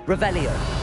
Revelio.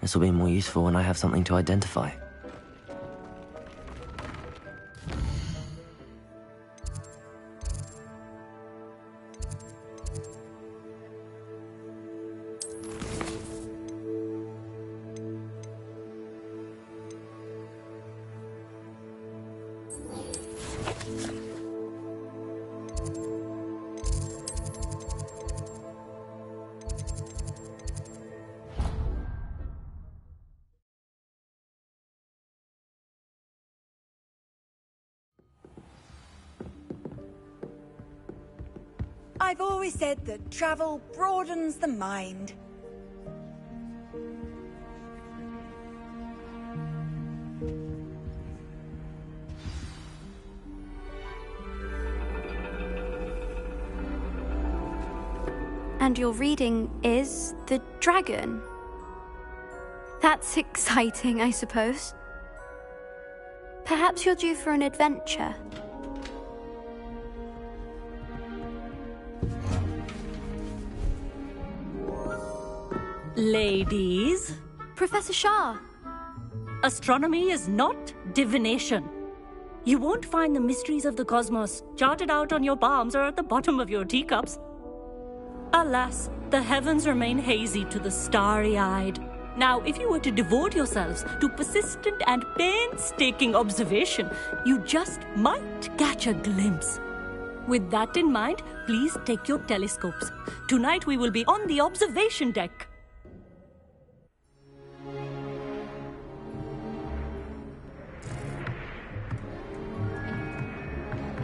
This will be more useful when I have something to identify. I've always said that travel broadens the mind. And your reading is the dragon. That's exciting, I suppose. Perhaps you're due for an adventure. Ladies, Professor Shah. astronomy is not divination. You won't find the mysteries of the cosmos charted out on your palms or at the bottom of your teacups. Alas, the heavens remain hazy to the starry-eyed. Now, if you were to devote yourselves to persistent and painstaking observation, you just might catch a glimpse. With that in mind, please take your telescopes. Tonight we will be on the observation deck.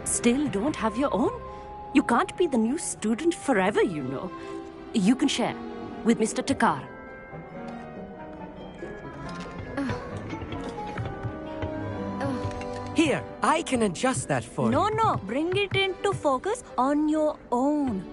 Still don't have your own? You can't be the new student forever, you know. You can share with Mr. Takar. Here, I can adjust that for you. No, bring it into focus on your own.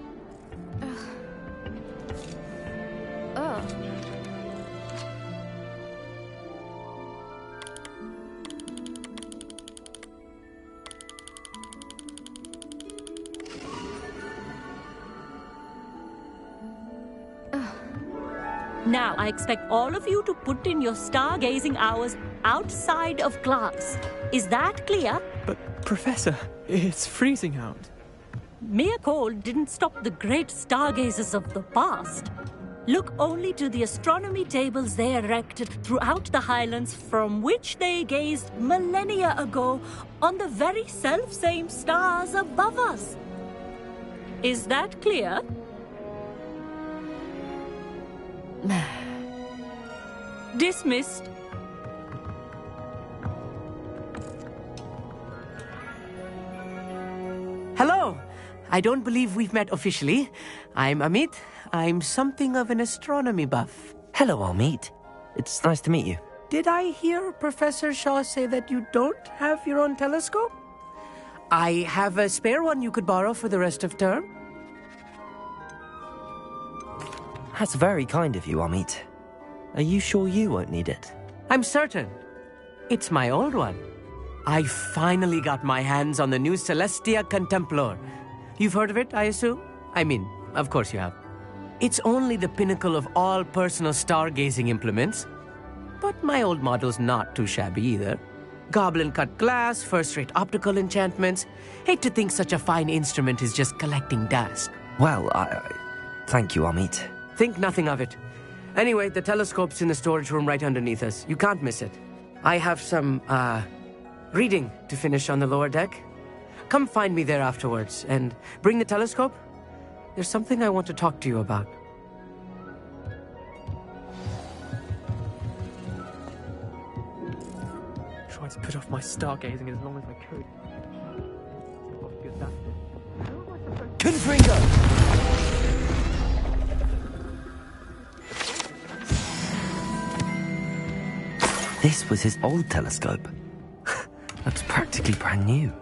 Now, I expect all of you to put in your stargazing hours outside of class. Is that clear? But, Professor, it's freezing out. mere cold didn't stop the great stargazers of the past. Look only to the astronomy tables they erected throughout the Highlands from which they gazed millennia ago on the very self-same stars above us. Is that clear? Dismissed. Hello. I don't believe we've met officially. I'm Amit. I'm something of an astronomy buff. Hello, Amit. It's nice to meet you. Did I hear Professor Shaw say that you don't have your own telescope? I have a spare one you could borrow for the rest of term. That's very kind of you, Amit. Are you sure you won't need it? I'm certain. It's my old one. I finally got my hands on the new Celestia Contemplar. You've heard of it, I assume? I mean, of course you have. It's only the pinnacle of all personal stargazing implements. But my old model's not too shabby either. Goblin-cut glass, first-rate optical enchantments. Hate to think such a fine instrument is just collecting dust. Well, thank you, Amit. Think nothing of it. Anyway, the telescope's in the storage room right underneath us. You can't miss it. I have some, reading to finish on the lower deck. Come find me there afterwards, and bring the telescope. There's something I want to talk to you about. Tried to put off my stargazing as long as I could. Confringo! This was his old telescope. Looks practically brand new.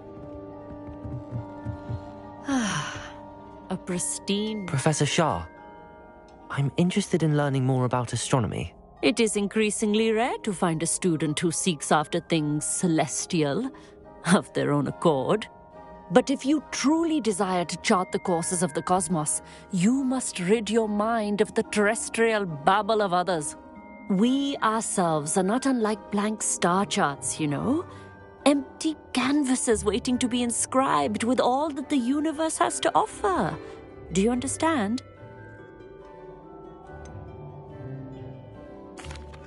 A pristine... Professor Shah, I'm interested in learning more about astronomy. It is increasingly rare to find a student who seeks after things celestial, of their own accord. But if you truly desire to chart the courses of the cosmos, you must rid your mind of the terrestrial babble of others. We ourselves are not unlike blank star charts, you know. Empty canvases waiting to be inscribed with all that the universe has to offer. Do you understand?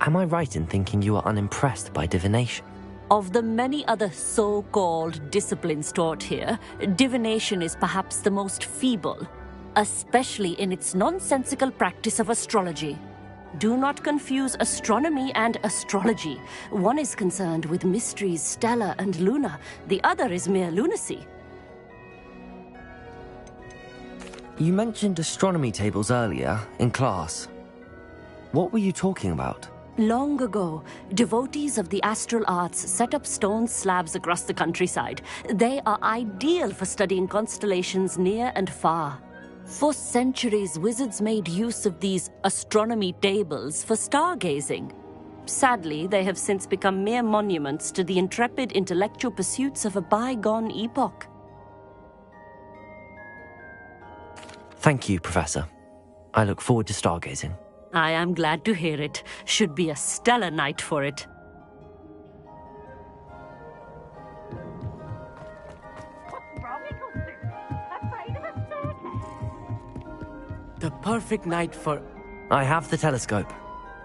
Am I right in thinking you are unimpressed by divination? Of the many other so-called disciplines taught here, divination is perhaps the most feeble, especially in its nonsensical practice of astrology. Do not confuse astronomy and astrology. One is concerned with mysteries stellar and lunar. The other is mere lunacy. You mentioned astronomy tables earlier, in class. What were you talking about? Long ago, devotees of the astral arts set up stone slabs across the countryside. They are ideal for studying constellations near and far. For centuries, wizards made use of these astronomy tables for stargazing. Sadly, they have since become mere monuments to the intrepid intellectual pursuits of a bygone epoch. Thank you, Professor. I look forward to stargazing. I am glad to hear it. Should be a stellar night for it. The perfect night for... I have the telescope.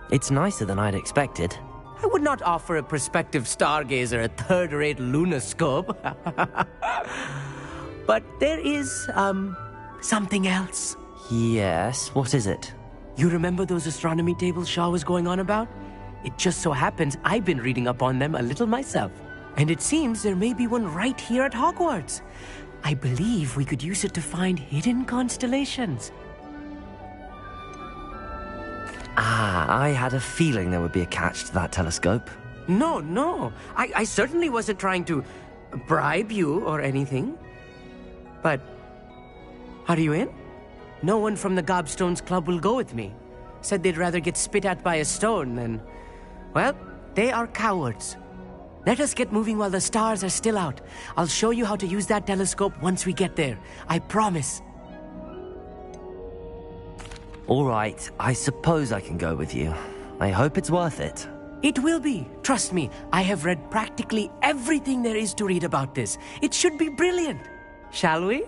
It's nicer than I'd expected. I would not offer a prospective stargazer a third-rate lunoscope. But there is, something else. Yes, what is it? You remember those astronomy tables Shaw was going on about? It just so happens I've been reading up on them a little myself. And it seems there may be one right here at Hogwarts. I believe we could use it to find hidden constellations. I had a feeling there would be a catch to that telescope. No. I certainly wasn't trying to bribe you or anything. But, are you in? No one from the Gobstones Club will go with me. Said they'd rather get spit at by a stone than... Well, they are cowards. Let us get moving while the stars are still out. I'll show you how to use that telescope once we get there. I promise. All right, I suppose I can go with you. I hope it's worth it. It will be. Trust me, I have read practically everything there is to read about this. It should be brilliant. Shall we?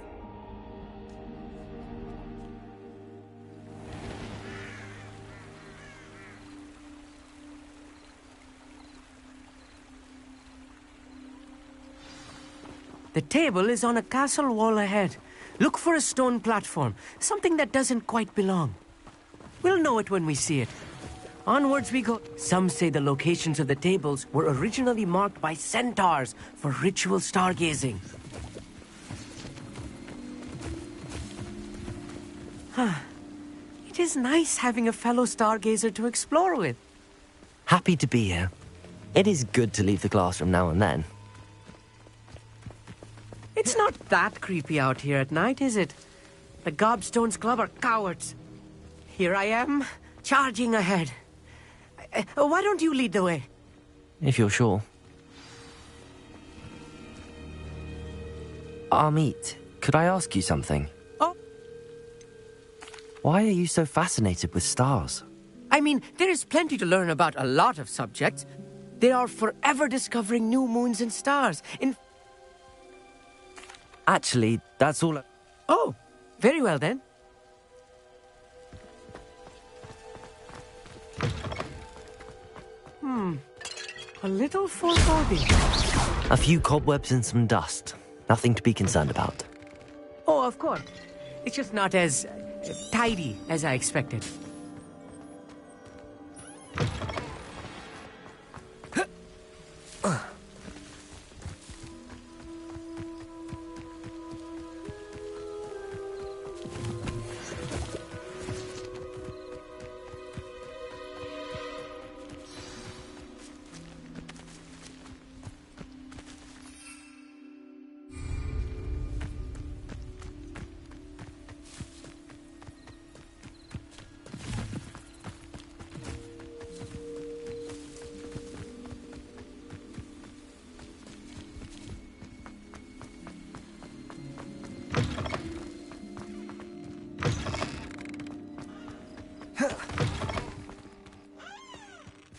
The table is on a castle wall ahead. Look for a stone platform, something that doesn't quite belong. We'll know it when we see it. Onwards we go. Some say the locations of the tables were originally marked by centaurs for ritual stargazing. It is nice having a fellow stargazer to explore with. Happy to be here. It is good to leave the classroom now and then. It's not that creepy out here at night, is it? The Gobstones Club are cowards. Here I am, charging ahead. Why don't you lead the way? If you're sure. Amit, could I ask you something? Oh. Why are you so fascinated with stars? I mean, there is plenty to learn about a lot of subjects. They are forever discovering new moons and stars. Actually, that's all. Oh, very well then. A little foreboding. A few cobwebs and some dust. Nothing to be concerned about. Oh, of course. It's just not as tidy as I expected.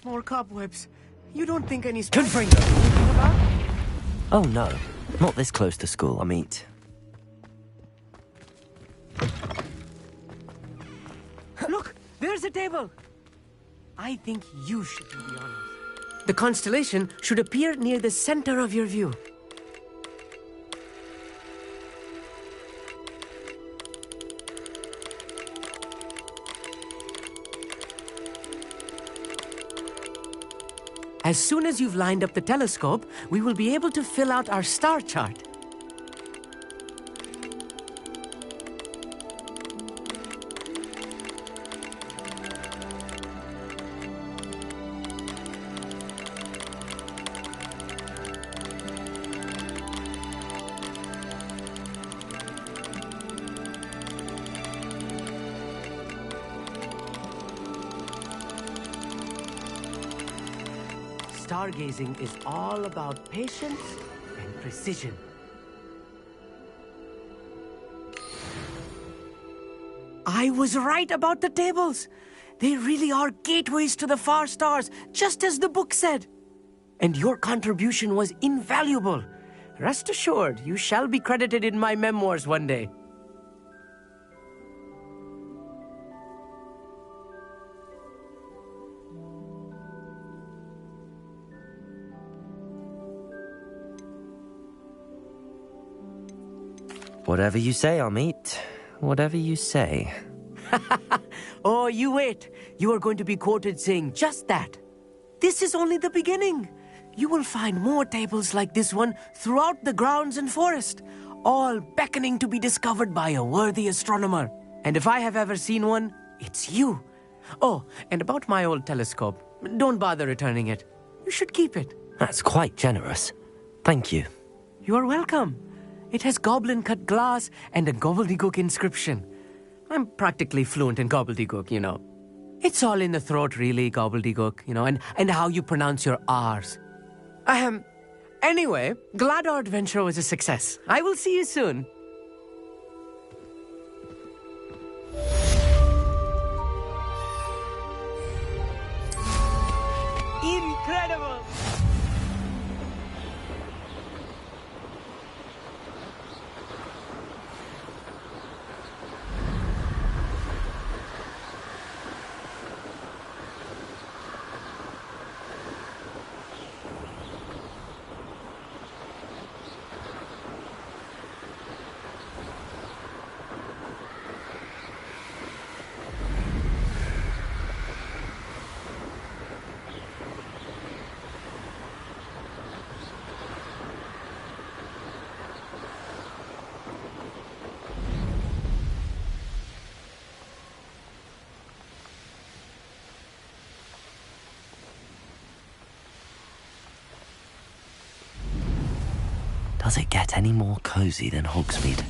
More cobwebs. You don't think any Confringo! about? Oh no, not this close to school, Amit. Look, there's a table. I think you should do the honors. The constellation should appear near the center of your view. As soon as you've lined up the telescope, we will be able to fill out our star chart. Stargazing is all about patience and precision. I was right about the tables. They really are gateways to the far stars, just as the book said. And your contribution was invaluable. Rest assured, you shall be credited in my memoirs one day. Whatever you say, Amit. Whatever you say. Oh, you wait. You are going to be quoted saying just that. This is only the beginning. You will find more tables like this one throughout the grounds and forest, all beckoning to be discovered by a worthy astronomer. And if I have ever seen one, it's you. Oh, and about my old telescope, don't bother returning it. You should keep it. That's quite generous. Thank you. You are welcome. It has goblin-cut glass and a gobbledygook inscription. I'm practically fluent in gobbledygook, you know. It's all in the throat, really, gobbledygook, you know, and how you pronounce your R's. Anyway, glad our adventure was a success. I will see you soon. Incredible! Does it get any more cozy than Hogsmeade?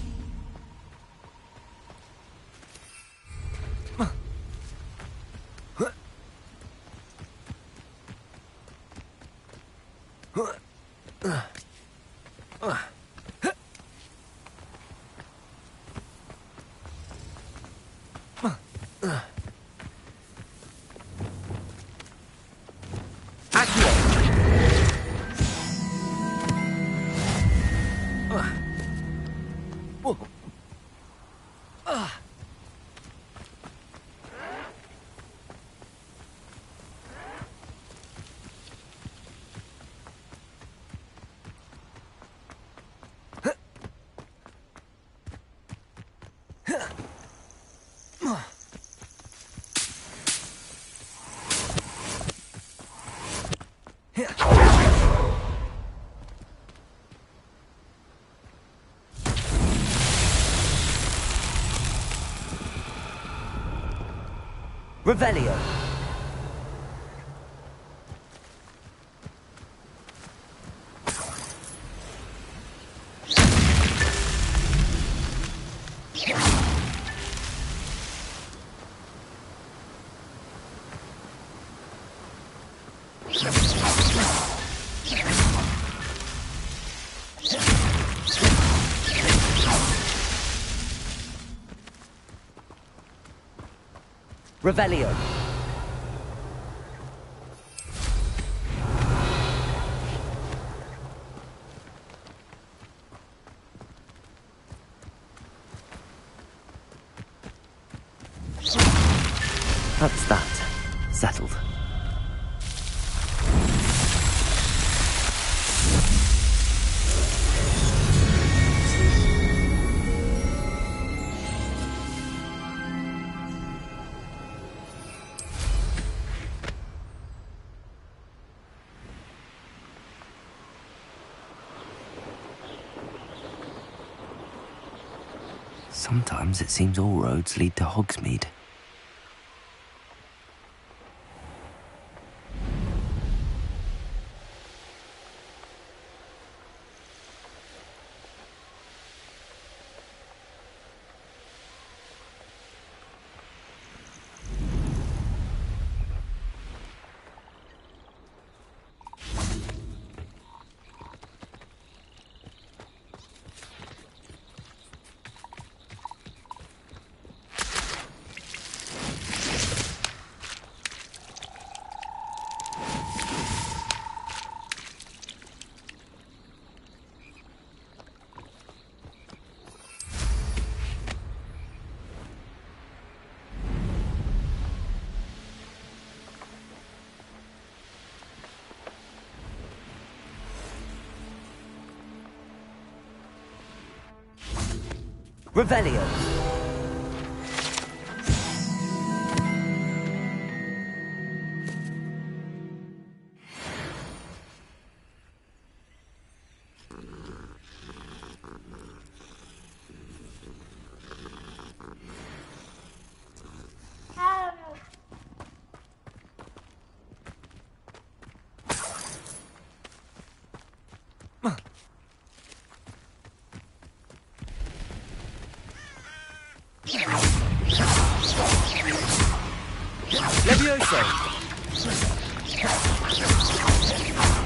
Revelio. Revelio. That's that. Settled. Sometimes it seems all roads lead to Hogsmeade. Revelio. Levioso!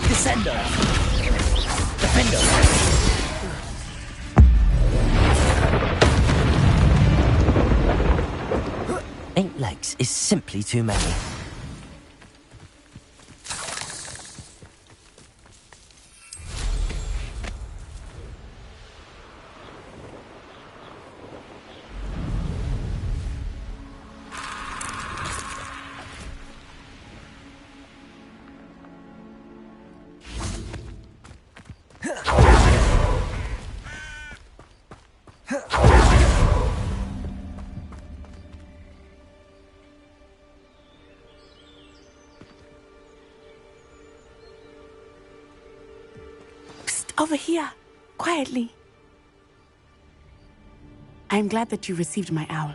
Descendo! Defendo! 8 legs is simply too many. Over here, quietly. I'm glad that you received my owl.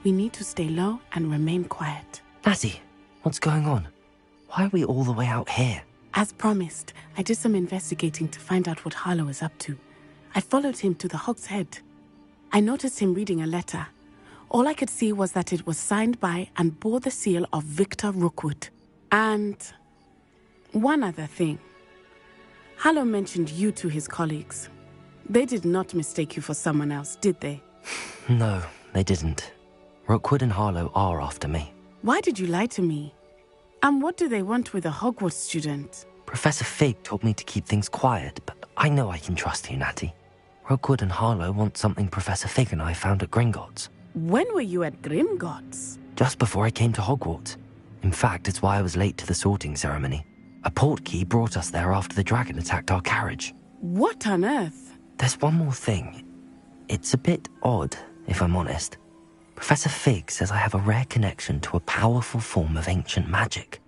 We need to stay low and remain quiet. Lassie, what's going on? Why are we all the way out here? As promised, I did some investigating to find out what Harlow is up to. I followed him to the Hog's Head. I noticed him reading a letter. All I could see was that it was signed by and bore the seal of Victor Rookwood. And one other thing. Harlow mentioned you to his colleagues. They did not mistake you for someone else, did they? No, they didn't. Rookwood and Harlow are after me. Why did you lie to me? And what do they want with a Hogwarts student? Professor Fig told me to keep things quiet, but I know I can trust you, Natty. Rookwood and Harlow want something Professor Fig and I found at Gringotts. When were you at Grimgotts? Just before I came to Hogwarts. In fact, it's why I was late to the sorting ceremony. A portkey brought us there after the dragon attacked our carriage. What on earth? There's one more thing. It's a bit odd, if I'm honest. Professor Fig says I have a rare connection to a powerful form of ancient magic.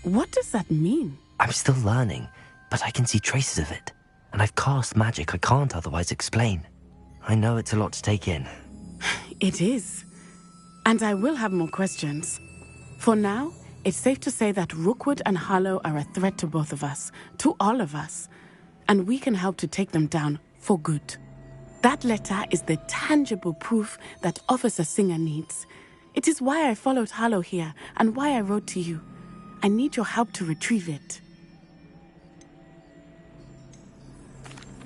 What does that mean? I'm still learning, but I can see traces of it. And I've cast magic I can't otherwise explain. I know it's a lot to take in. It is. And I will have more questions. For now, it's safe to say that Rookwood and Harlow are a threat to both of us, to all of us. And we can help to take them down for good. That letter is the tangible proof that Officer Singer needs. It is why I followed Harlow here and why I wrote to you. I need your help to retrieve it.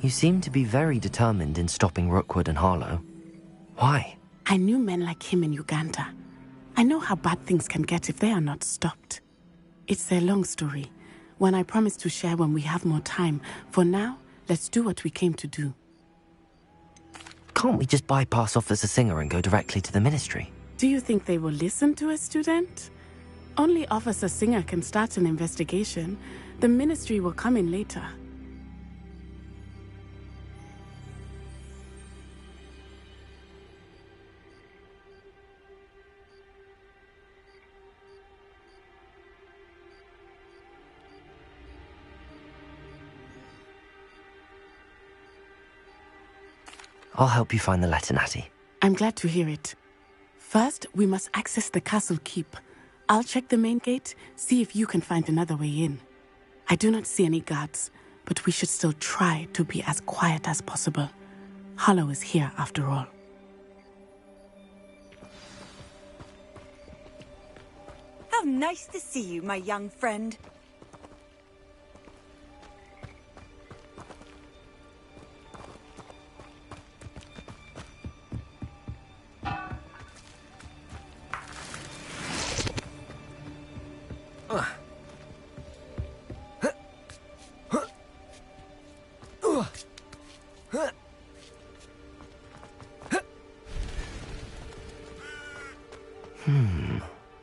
You seem to be very determined in stopping Rookwood and Harlow. Why? I knew men like him in Uganda. I know how bad things can get if they are not stopped. It's a long story, one I promise to share when we have more time. For now, let's do what we came to do. Can't we just bypass Officer Singer and go directly to the Ministry? Do you think they will listen to a student? Only Officer Singer can start an investigation. The Ministry will come in later. I'll help you find the letter, Natty. I'm glad to hear it. First, we must access the castle keep. I'll check the main gate, see if you can find another way in. I do not see any guards, but we should still try to be as quiet as possible. Harlow is here after all. How nice to see you, my young friend.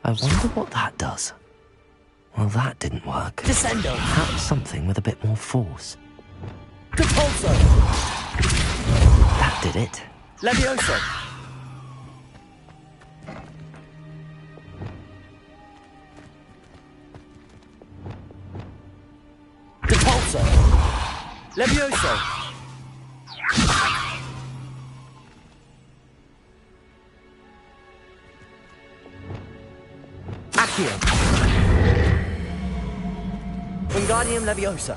I wonder what that does. Well, that didn't work. Descendo! Perhaps something with a bit more force. Repulso! That did it. Levioso! Repulso! Levioso! Accio! Wingardium Leviosa!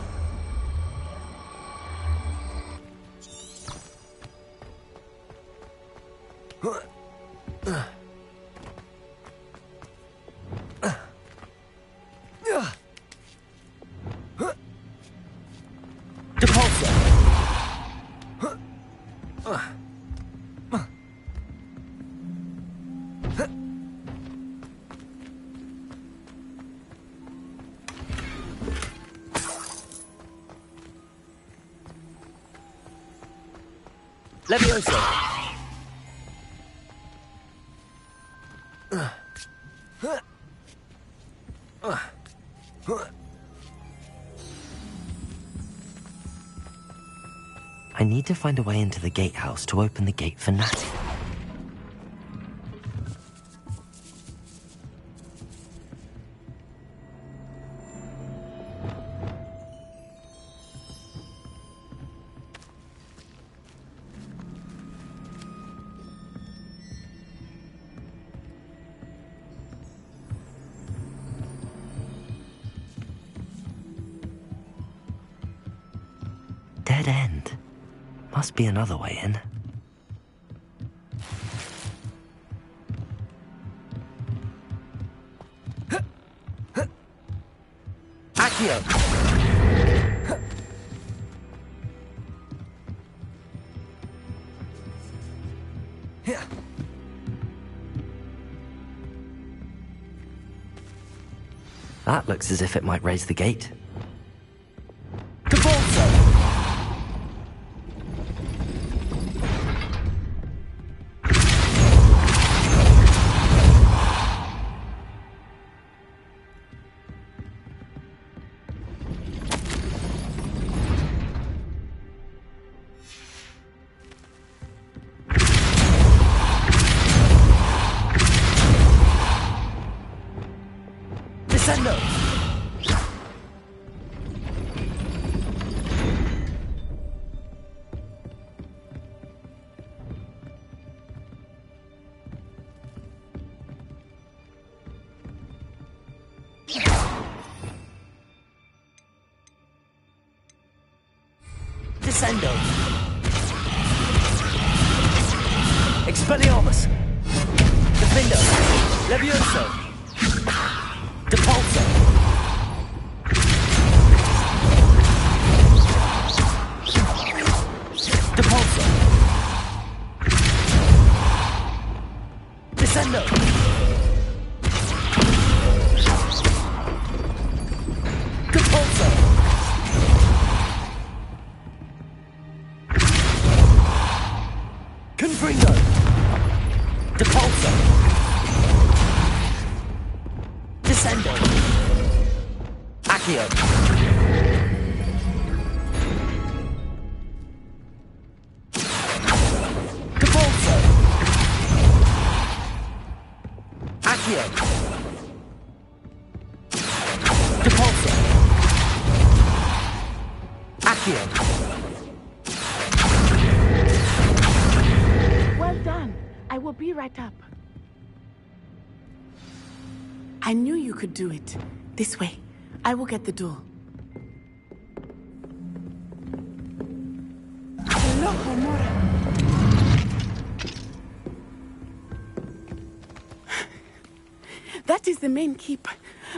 Depulso! Levioso! I need to find a way into the gatehouse to open the gate for Natty. Dead end. Must be another way in. Accio! That looks as if it might raise the gate. Descendo! Expelliarmus! Defendo! Levioso! Depulso! Depulso! Descendo! Depulso! Confringo! Depulso! Descendo! Accio! Depulso! Accio! Depulso! Accio! Well done. I will be right up. I knew you could do it. This way. I will get the door. Hello, Homora. That is the main keep.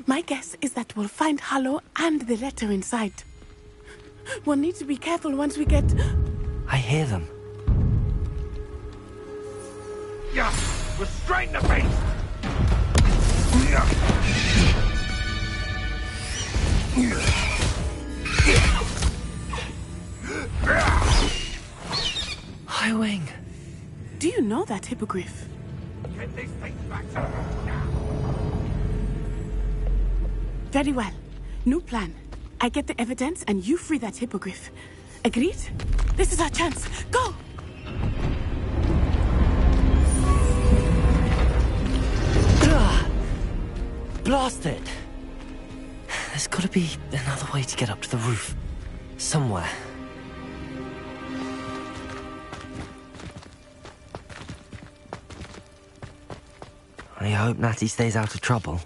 My guess is that we'll find Hallow and the letter inside. We'll need to be careful once we get... I hear them. Yeah, restrain the beast! High Wing. Do you know that hippogriff? Get these things back to me now. Very well. New plan. I get the evidence and you free that hippogriff. Agreed? This is our chance. Go! Blast it! There's gotta be another way to get up to the roof. Somewhere. I hope Natty stays out of trouble.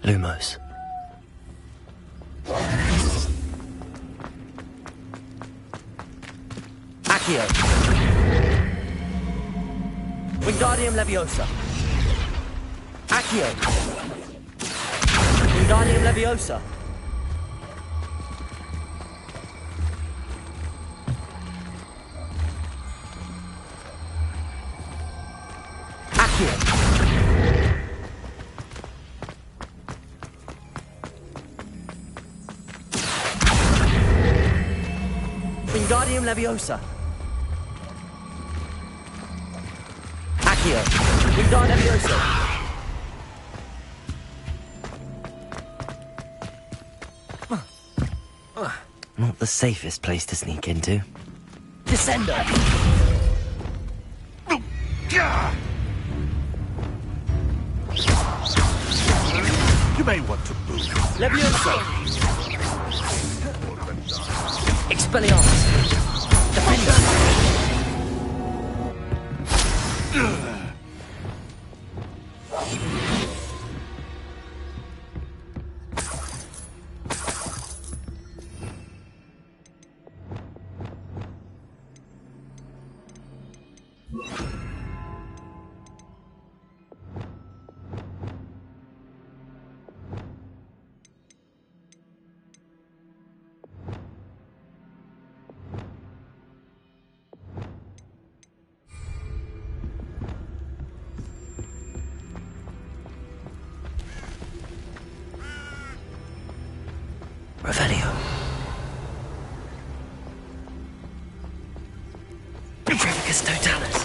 Lumos. Accio! Wingardium Leviosa! Accio! Wingardium Leviosa! Accio! Wingardium Leviosa. Accio. Wingardium Leviosa. Not the safest place to sneak into. Descendo. You may want to move. Leviosa. Expelliarmus. Defender. Revelio. Brevis Totalis.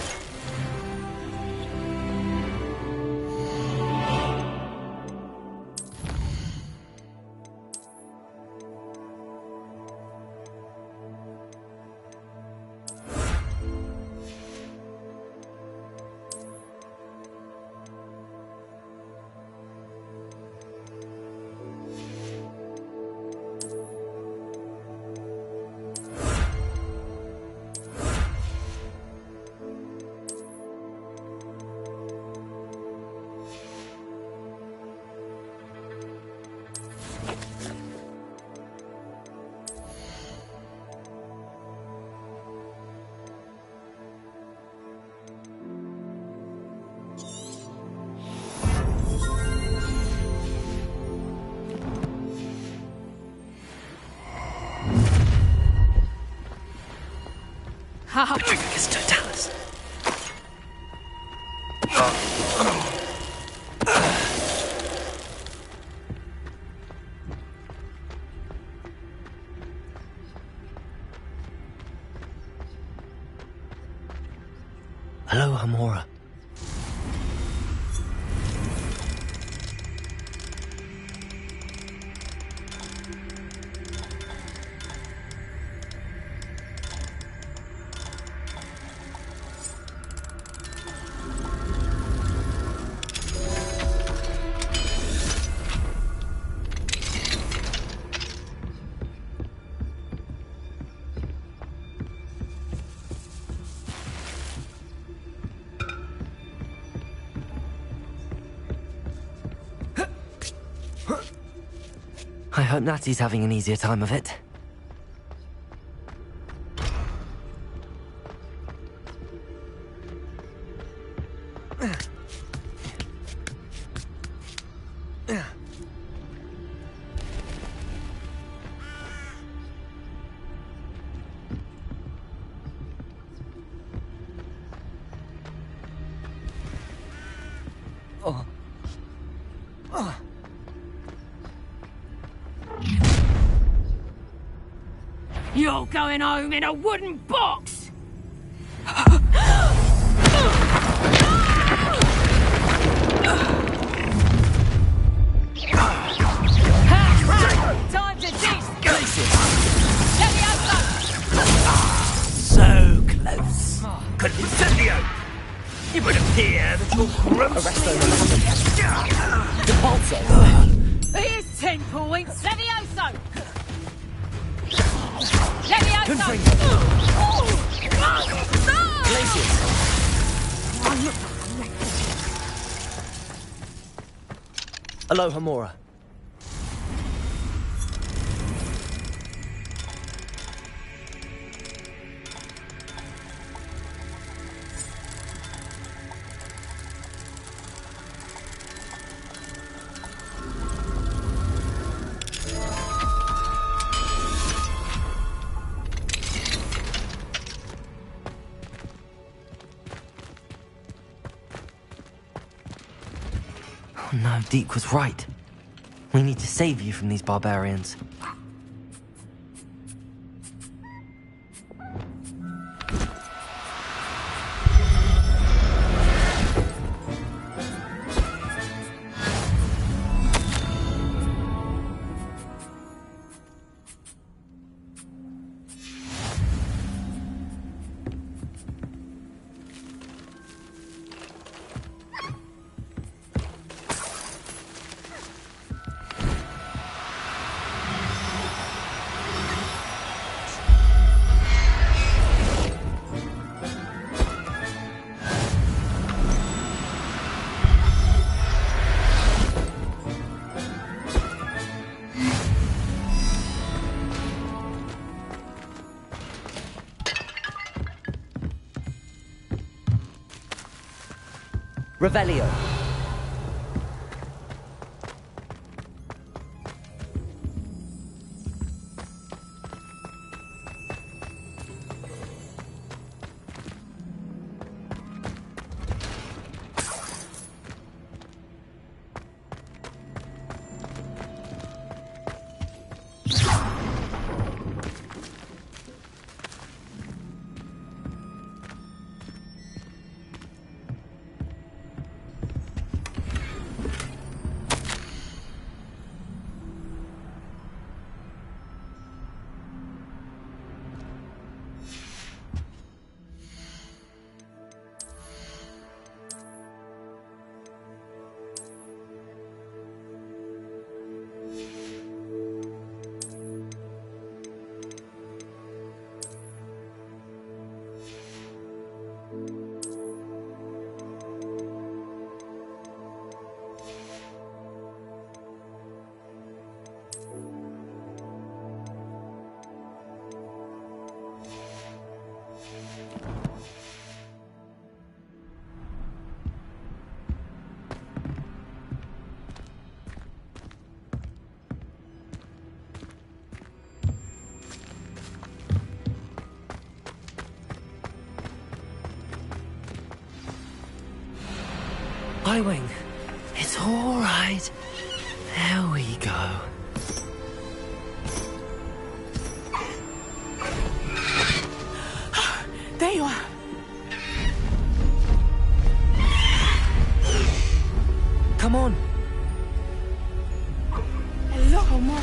Brevis Totalis. Hello, Hamora. I hope Natty's having an easier time of it. You're going home in a wooden box! Time to teach! So close. Incendio! It would appear that you're gross. Here's 10 points! Levioso! Levioso! Hello, Hamora. Oh no, Deke was right. We need to save you from these barbarians. Revelio. Wing. It's all right. There we go. There you are. Come on. A little more.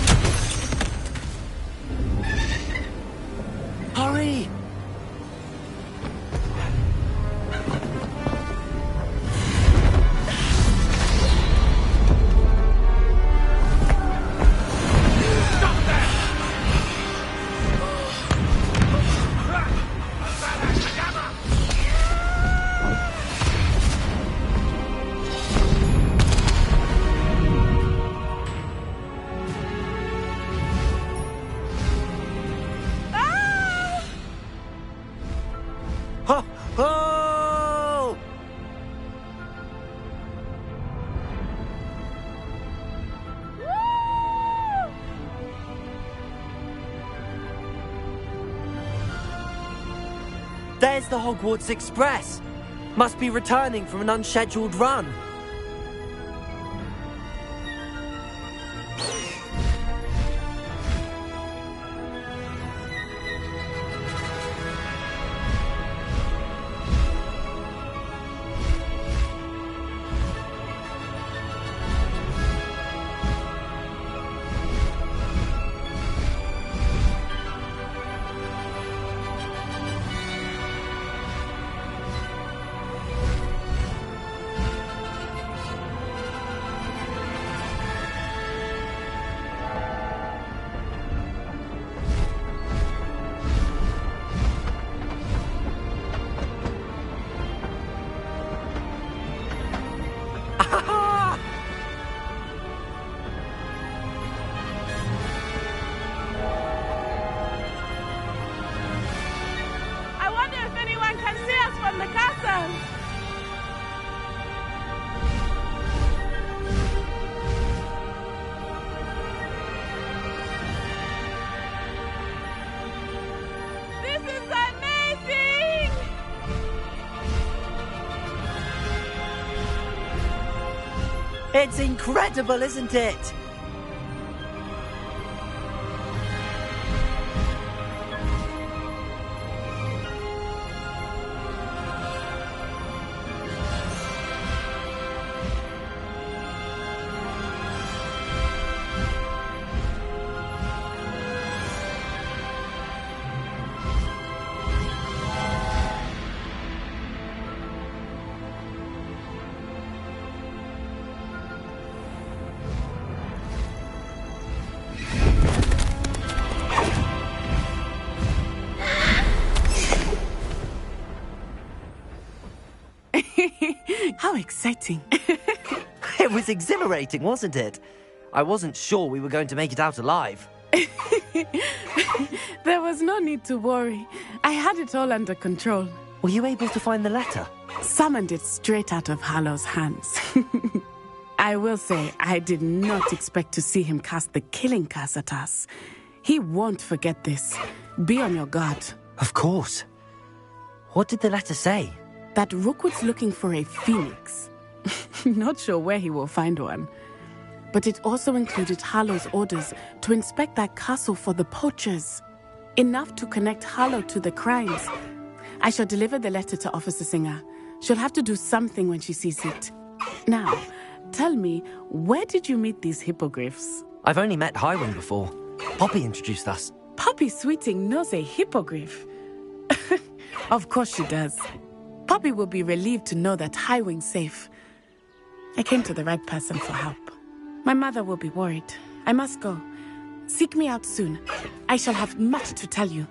Hurry! Oh! There's the Hogwarts Express. Must be returning from an unscheduled run. It's incredible, isn't it? How exciting. It was exhilarating, wasn't it? I wasn't sure we were going to make it out alive. There was no need to worry. I had it all under control. Were you able to find the letter? Summoned it straight out of Harlow's hands. I will say, I did not expect to see him cast the killing curse at us. He won't forget this. Be on your guard. Of course. What did the letter say? That Rookwood's looking for a phoenix. Not sure where he will find one. But it also included Harlow's orders to inspect that castle for the poachers. Enough to connect Harlow to the crimes. I shall deliver the letter to Officer Singer. She'll have to do something when she sees it. Now, tell me, where did you meet these hippogriffs? I've only met Highwing before. Poppy introduced us. Poppy Sweeting knows a hippogriff. Of course she does. Poppy will be relieved to know that Highwing's safe. I came to the right person for help. My mother will be worried. I must go. Seek me out soon. I shall have much to tell you.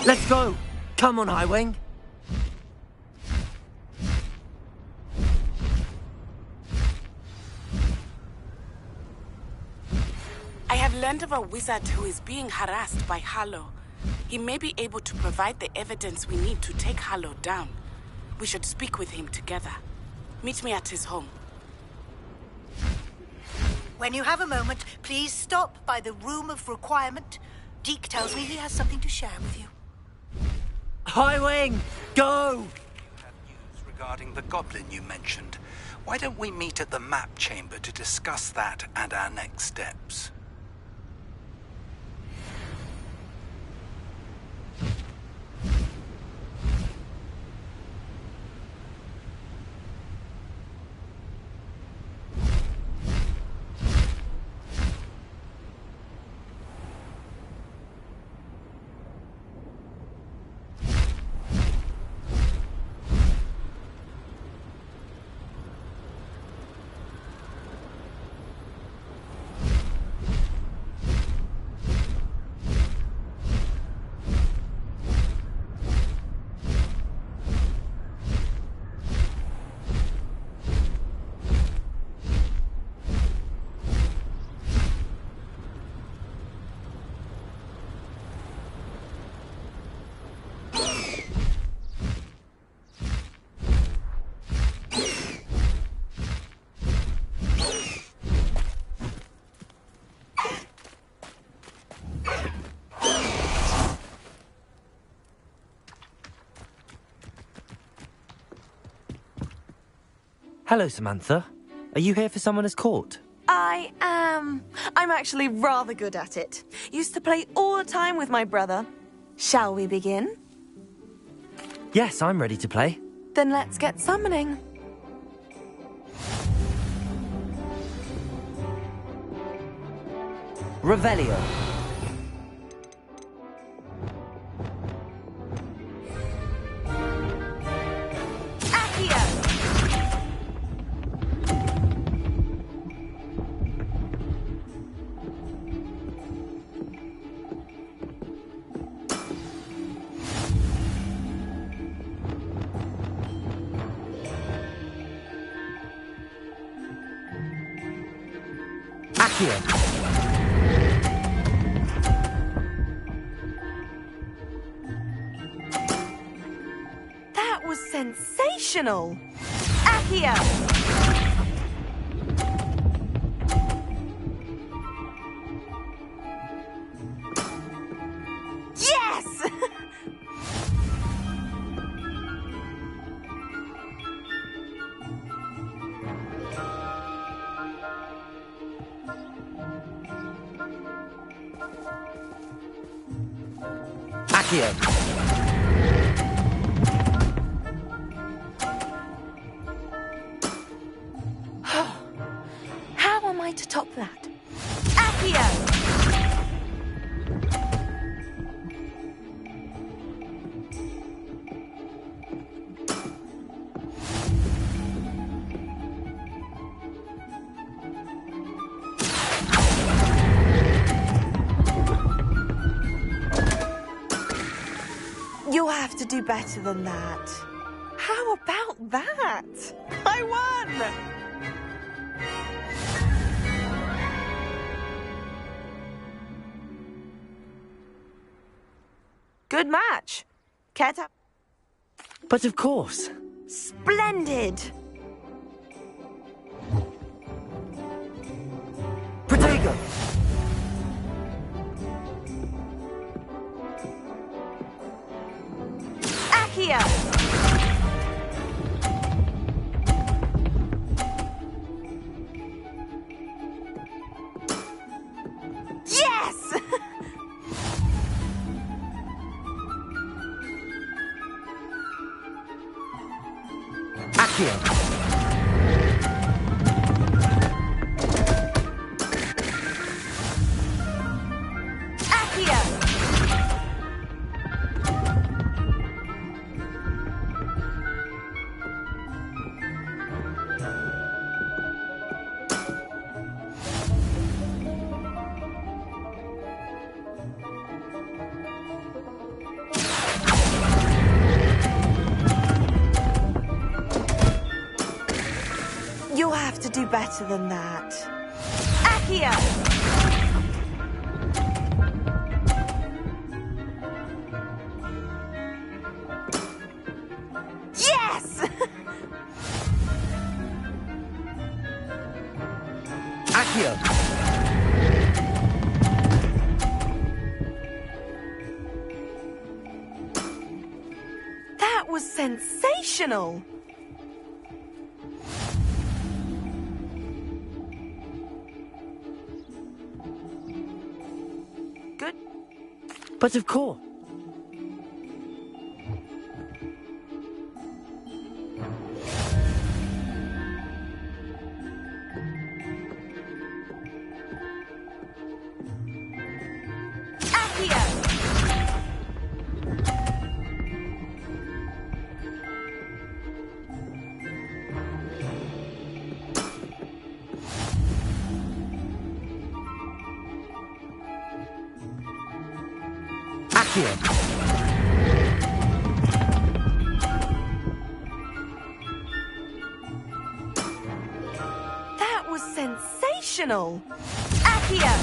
Let's go! Come on, Highwing! I have learned of a wizard who is being harassed by Harlow. He may be able to provide the evidence we need to take Harlow down. We should speak with him together. Meet me at his home. When you have a moment, please stop by the Room of Requirement. Deke tells me he has something to share with you. Highwing! Go! You have news regarding the goblin you mentioned. Why don't we meet at the map chamber to discuss that and our next steps? Hello, Samantha. Are you here for Summoner's Court? I am. I'm actually rather good at it. Used to play all the time with my brother. Shall we begin? Yes, I'm ready to play. Then let's get summoning. Revelio. That was sensational! Accio! Yes! Accio. How am I to top that? Accio! to do better than that. How about that? I won! Good match. Care to... But of course. Splendid! Protego! Accio! Yes! Accio! You'll have to do better than that. Accio! Yes! Accio! That was sensational! Good. But of course. Accio! That was sensational! Accio!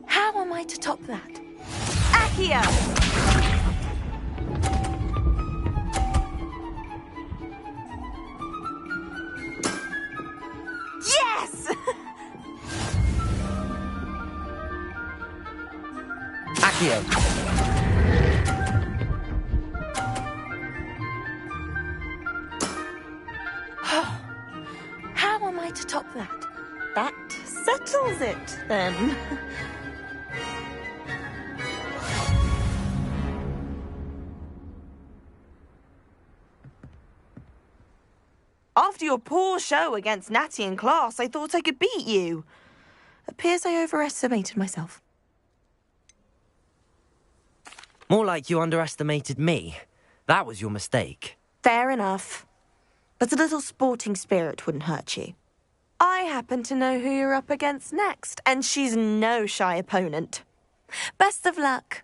How am I to top that? Accio! Yes! Accio! How am I to top that? That settles it, then. After your poor show against Natty in class, I thought I could beat you. Appears I overestimated myself. More like you underestimated me. That was your mistake. Fair enough. But a little sporting spirit wouldn't hurt you. I happen to know who you're up against next, and she's no shy opponent. Best of luck.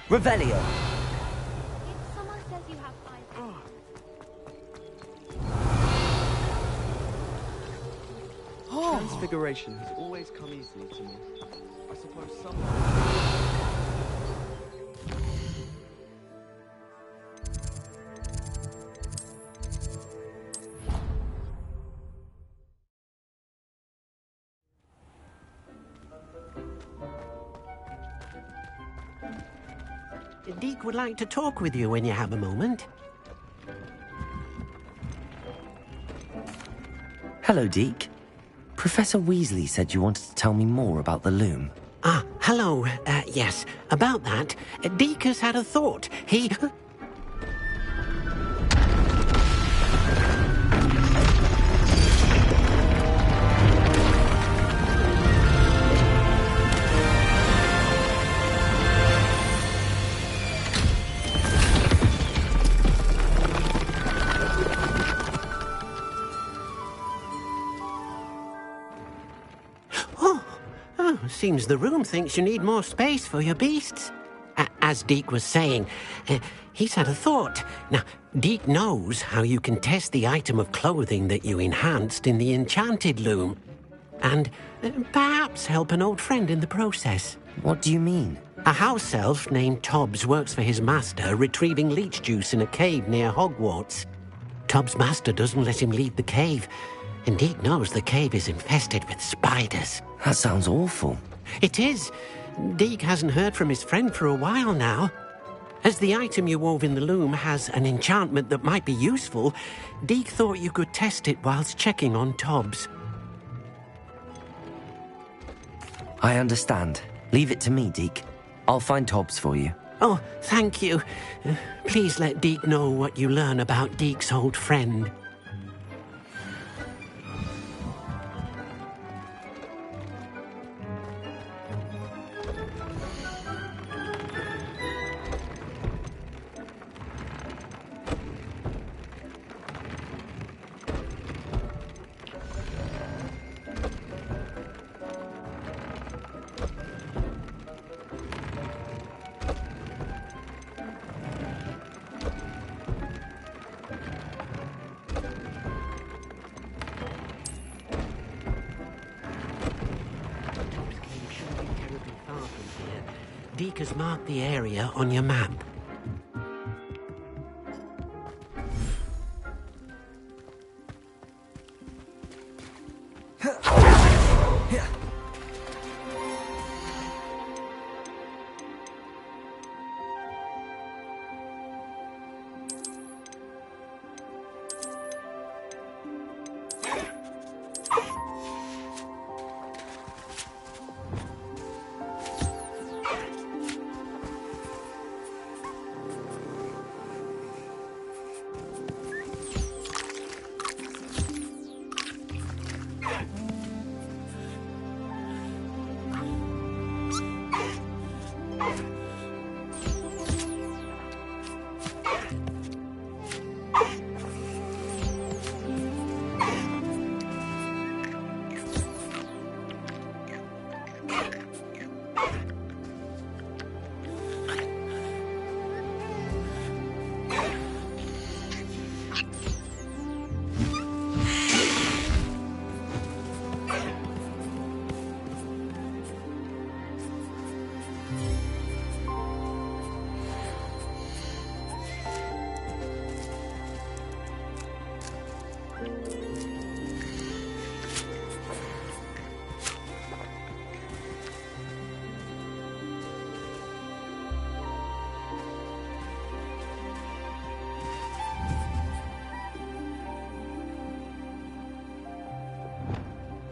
Revelio! Someone says you have 5. Transfiguration has always come easily to me. I suppose some... Deke would like to talk with you when you have a moment. Hello, Deke. Professor Weasley said you wanted to tell me more about the loom. Hello. Yes, about that. Deke has had a thought. He... Seems the room thinks you need more space for your beasts. As Deke was saying, he's had a thought. Now, Deke knows how you can test the item of clothing that you enhanced in the enchanted loom. And perhaps help an old friend in the process. What do you mean? A house elf named Tobbs works for his master, retrieving leech juice in a cave near Hogwarts. Tobbs' master doesn't let him leave the cave, and Deke knows the cave is infested with spiders. That sounds awful. It is. Deke hasn't heard from his friend for a while now. As the item you wove in the loom has an enchantment that might be useful, Deke thought you could test it whilst checking on Tobbs. I understand. Leave it to me, Deke. I'll find Tobbs for you. Oh, thank you. Please let Deke know what you learn about Deke's old friend. Deke has marked the area on your map.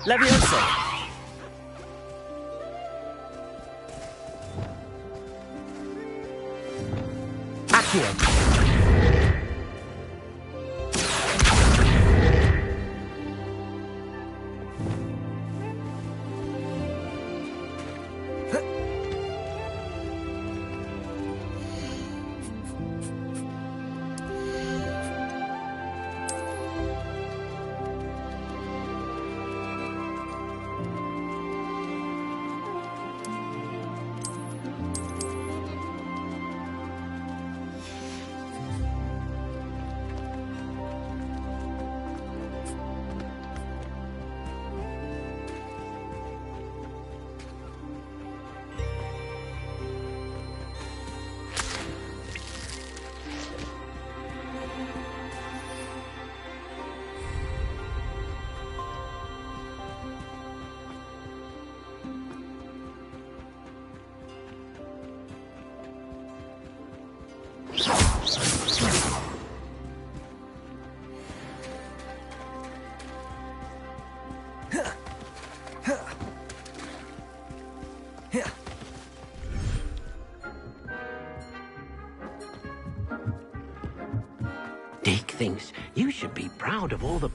Leviosa! Accio! Deke thinks you should be proud of all the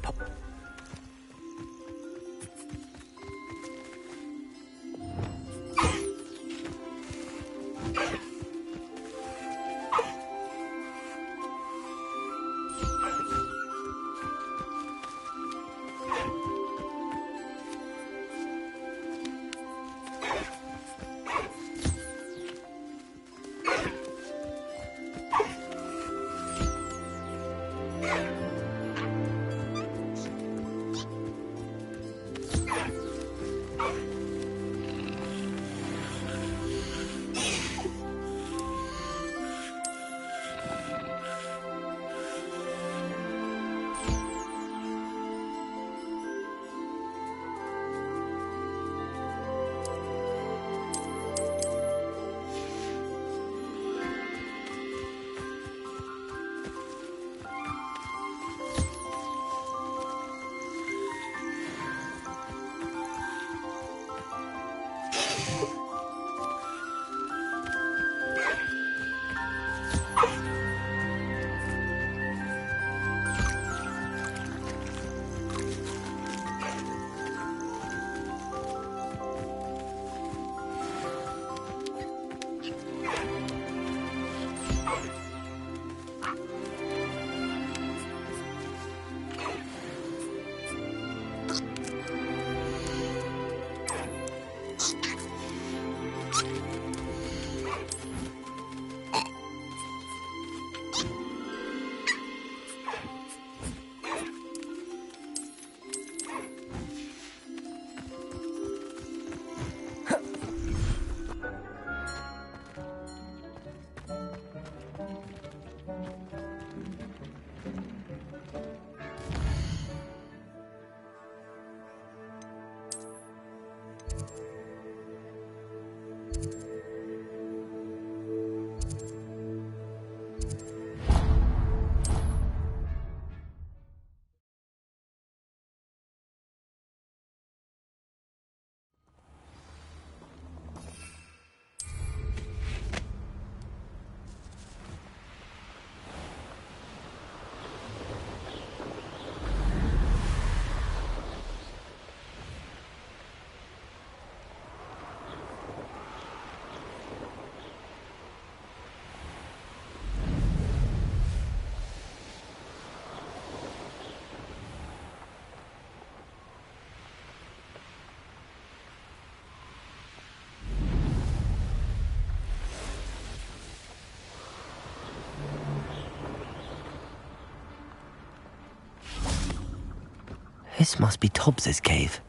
This must be Tobbs's cave.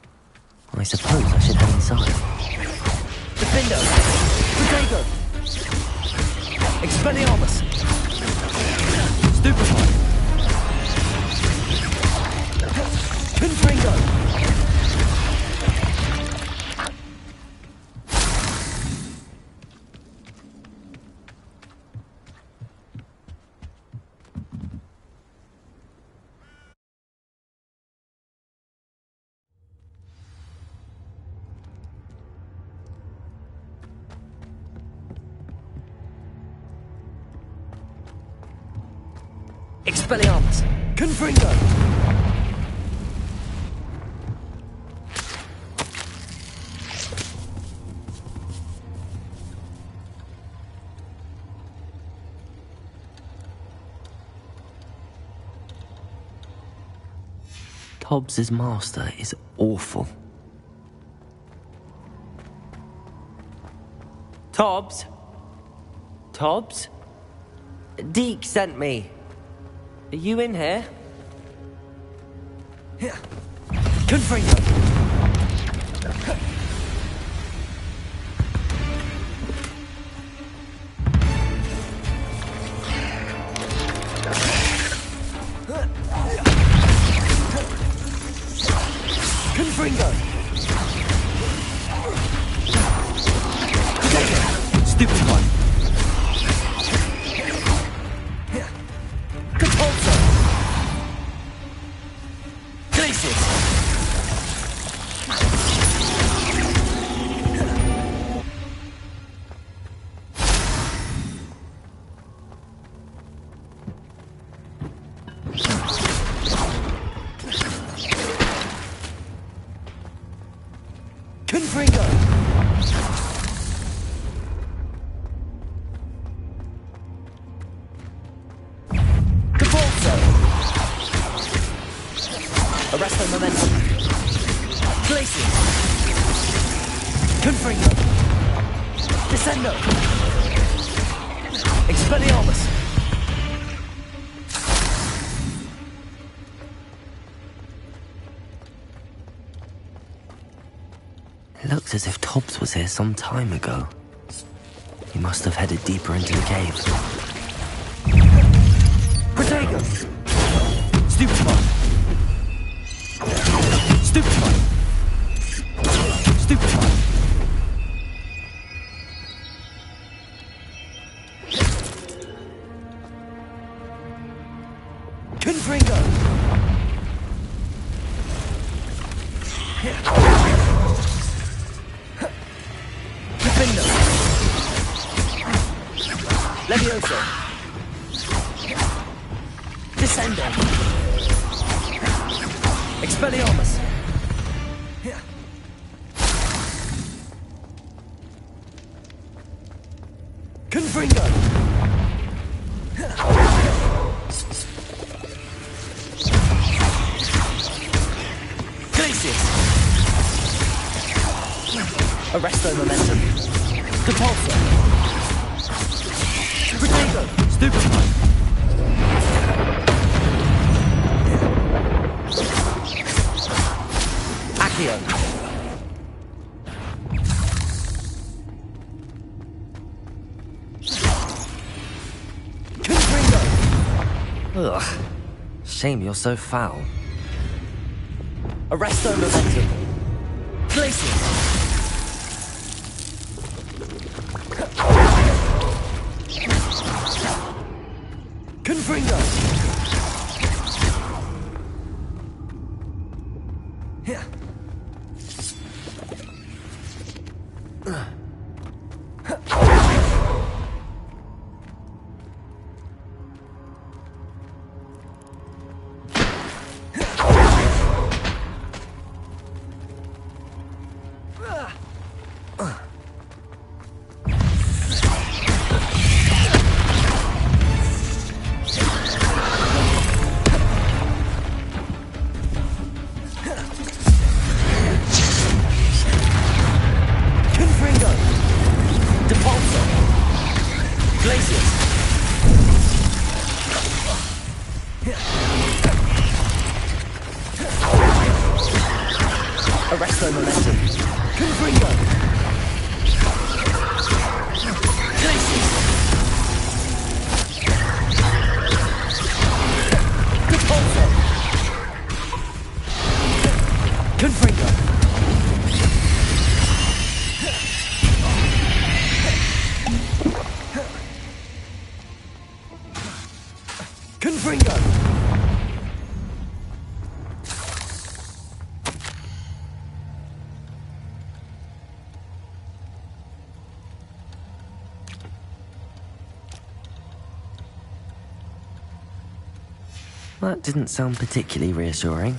I suppose I should head inside. Defender! Potato! Expelliarmus! Stupefy! Confringo! Expelliarmus! Confringo! Tobbs's master is awful. Tobbs? Tobbs? Deke sent me. Are you in here? Confringo! Confringo! Stupid one! Arresto momentum. Glacius. Confringo. Descendo. Expelliarmus. It looks as if Tobbs was here some time ago. He must have headed deeper into the cave. Protego! Stupefy! Stupefy! Stupefy! Confringo! Defendo! Levioso! Descendo! Expelliarmus! Confringo! Glacius! Arresto momentum! Depulso! Protego! Stupefy! Accio! Confringo! Ugh. Shame you're so foul. Arresto momentum! Glacius! Confringo! Here. Confringo! Depulso! Glacius! Arresto momentum! Confringo! Glacius! Depulso! Confringo! Confringo! That didn't sound particularly reassuring.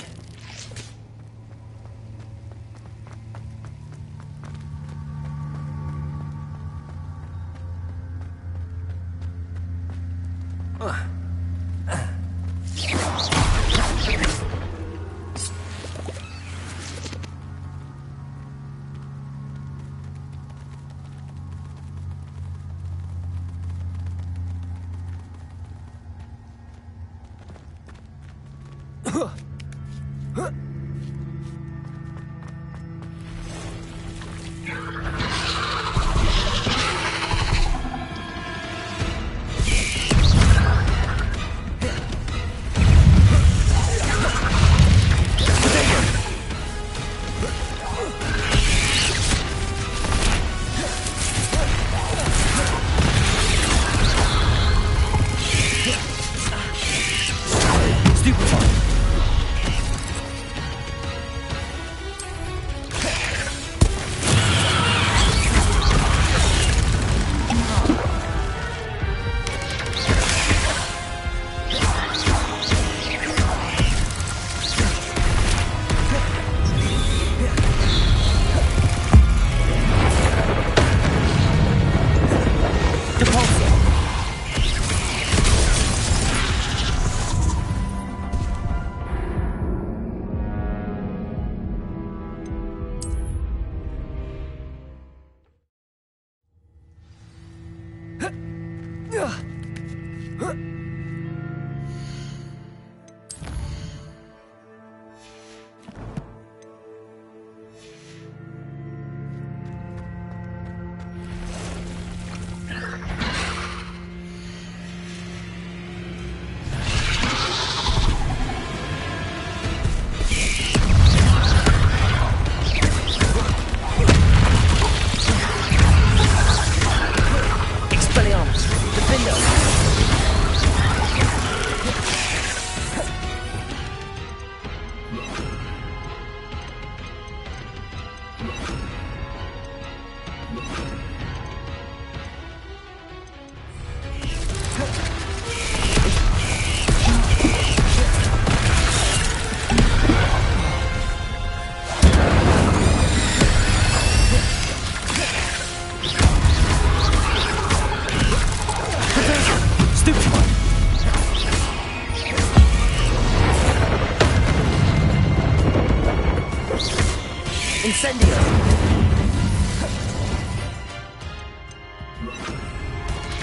Incendio!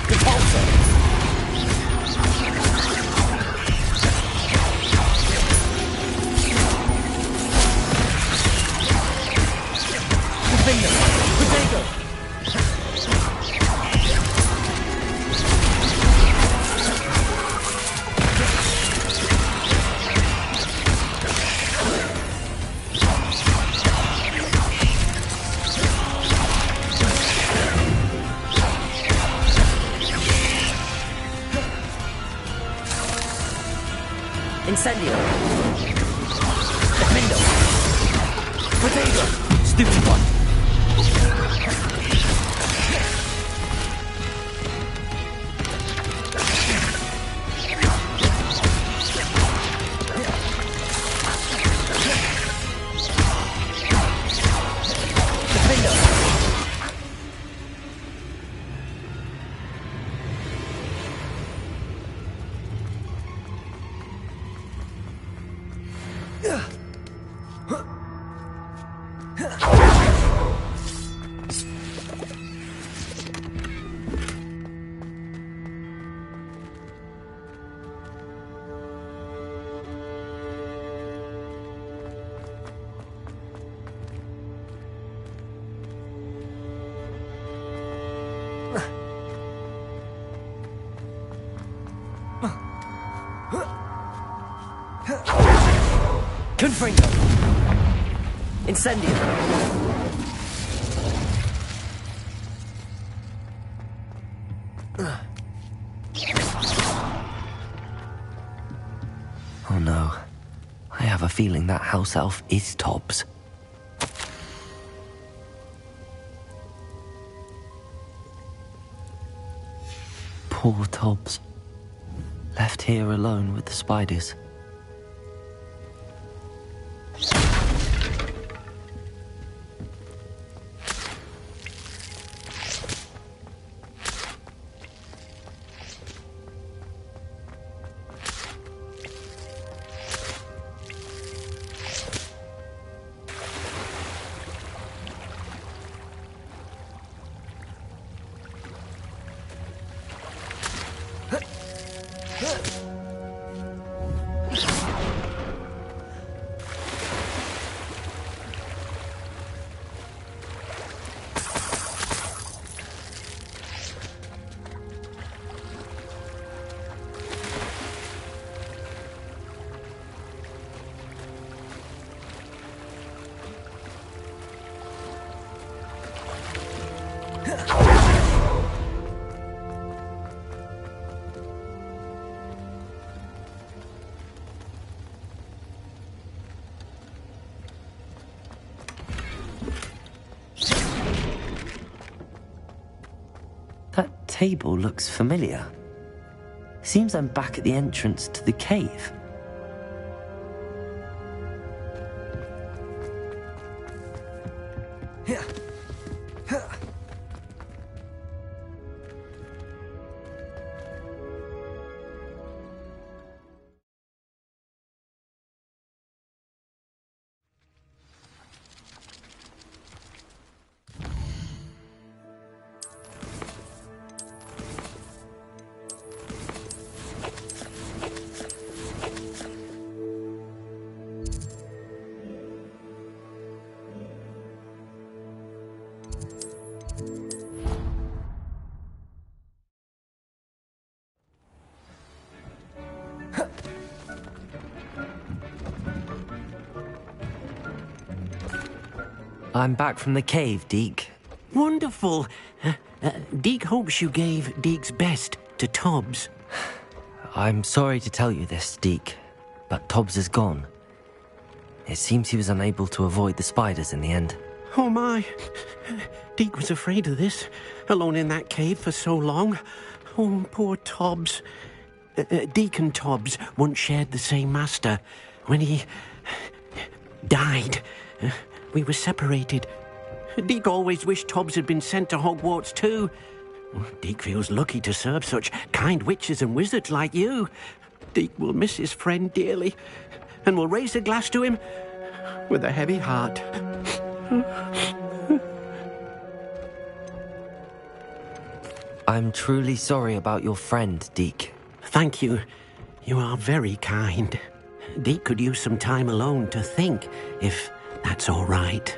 Repulsor! Defender! Potato! Incendio! Defendo! Potato! Stupid one! Defendo! Confringo! Incendio! Oh no. I have a feeling that house elf is Tobbs. Poor Tobbs. Left here alone with the spiders. That table looks familiar. Seems I'm back at the entrance to the cave. I'm back from the cave, Deke. Wonderful. Deke hopes you gave Deke's best to Tobbs. I'm sorry to tell you this, Deke, but Tobbs is gone. It seems he was unable to avoid the spiders in the end. Oh my. Deke was afraid of this, alone in that cave for so long. Oh, poor Tobbs. Deke and Tobbs once shared the same master. When he died, we were separated. Deke always wished Tobbs had been sent to Hogwarts too. Deke feels lucky to serve such kind witches and wizards like you. Deke will miss his friend dearly, and will raise a glass to him with a heavy heart. I'm truly sorry about your friend, Deke. Thank you. You are very kind. Deke could use some time alone to think, if that's all right.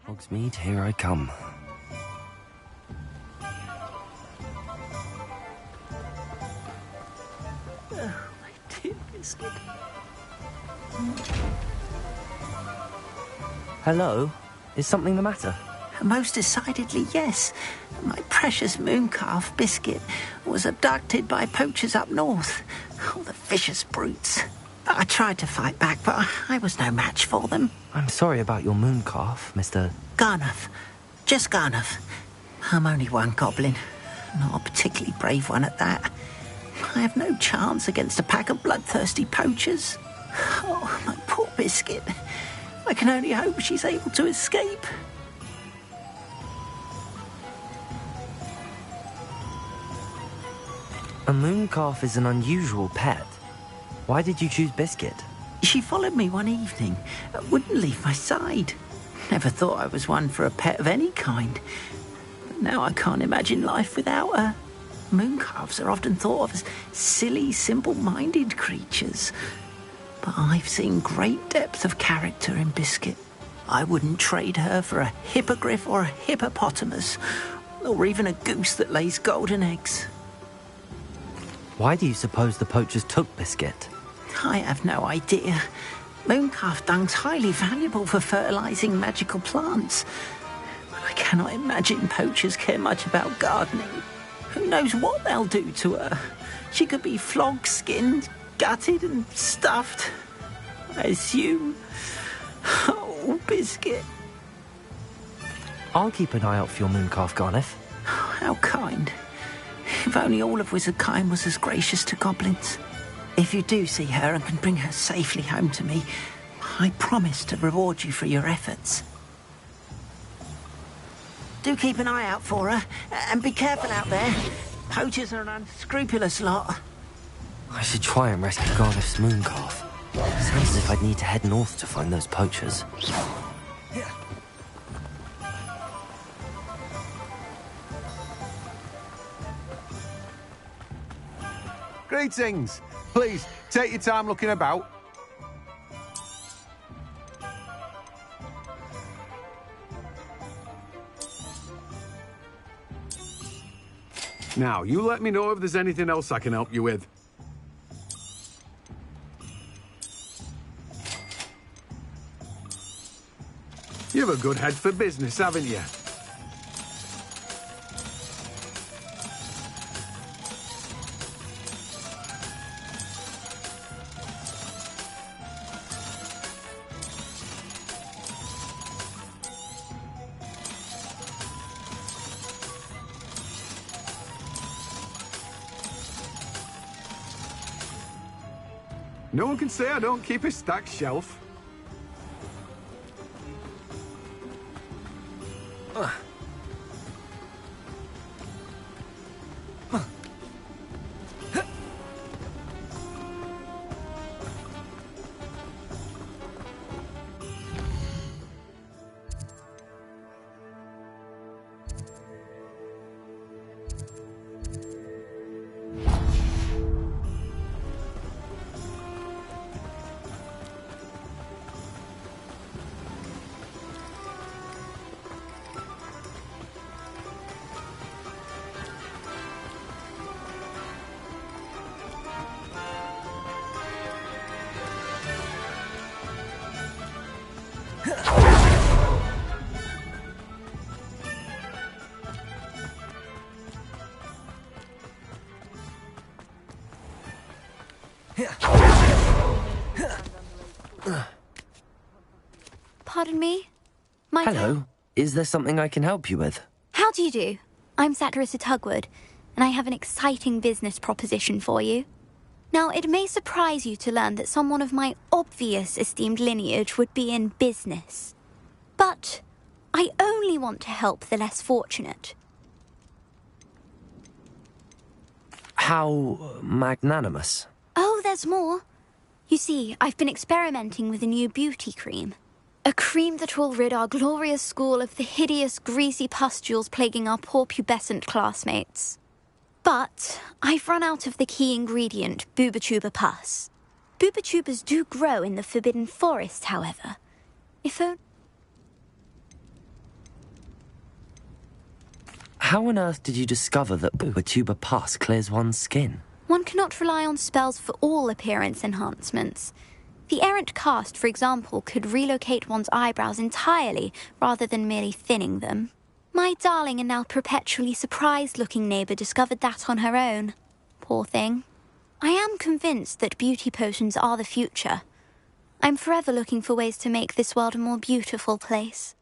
Hogsmeade, here I come. Oh, my dear Biscuit. Hello? Is something the matter? Most decidedly, yes. My precious mooncalf, Biscuit, was abducted by poachers up north. Oh, the vicious brutes. I tried to fight back, but I was no match for them. I'm sorry about your mooncalf, Mr. Garnuff. Just Garnuff. I'm only one goblin. Not a particularly brave one at that. I have no chance against a pack of bloodthirsty poachers. Oh, my poor Biscuit. I can only hope she's able to escape. A mooncalf is an unusual pet. Why did you choose Biscuit? She followed me one evening, wouldn't leave my side. Never thought I was one for a pet of any kind. But now I can't imagine life without her. Mooncalves are often thought of as silly, simple-minded creatures. But I've seen great depth of character in Biscuit. I wouldn't trade her for a hippogriff or a hippopotamus, or even a goose that lays golden eggs. Why do you suppose the poachers took Biscuit? I have no idea. Mooncalf dung's highly valuable for fertilising magical plants. But I cannot imagine poachers care much about gardening. Who knows what they'll do to her? She could be flogged, skinned, gutted and stuffed. I assume. Oh, Biscuit. I'll keep an eye out for your mooncalf, Garniff. How kind. If only all of Wizardkind was as gracious to goblins. If you do see her and can bring her safely home to me, I promise to reward you for your efforts. Do keep an eye out for her, and be careful out there. Poachers are an unscrupulous lot. I should try and rescue Garniff's mooncalf. Sounds as if I'd need to head north to find those poachers. Greetings. Please, take your time looking about. Now, you let me know if there's anything else I can help you with. You have a good head for business, haven't you? No one can say I don't keep a stacked shelf. Pardon me? Hello. Is there something I can help you with? How do you do? I'm Satirissa Tugwood, and I have an exciting business proposition for you. Now, it may surprise you to learn that someone of my obvious esteemed lineage would be in business. But I only want to help the less fortunate. How magnanimous. Oh, there's more. You see, I've been experimenting with a new beauty cream. A cream that will rid our glorious school of the hideous, greasy pustules plaguing our poor pubescent classmates. But I've run out of the key ingredient, Bubatuba pus. Bubachubas do grow in the Forbidden Forest, however. How on earth did you discover that Bubatuba pus clears one's skin? One cannot rely on spells for all appearance enhancements. The errant cast, for example, could relocate one's eyebrows entirely rather than merely thinning them. My darling and now perpetually surprised-looking neighbour discovered that on her own. Poor thing. I am convinced that beauty potions are the future. I'm forever looking for ways to make this world a more beautiful place.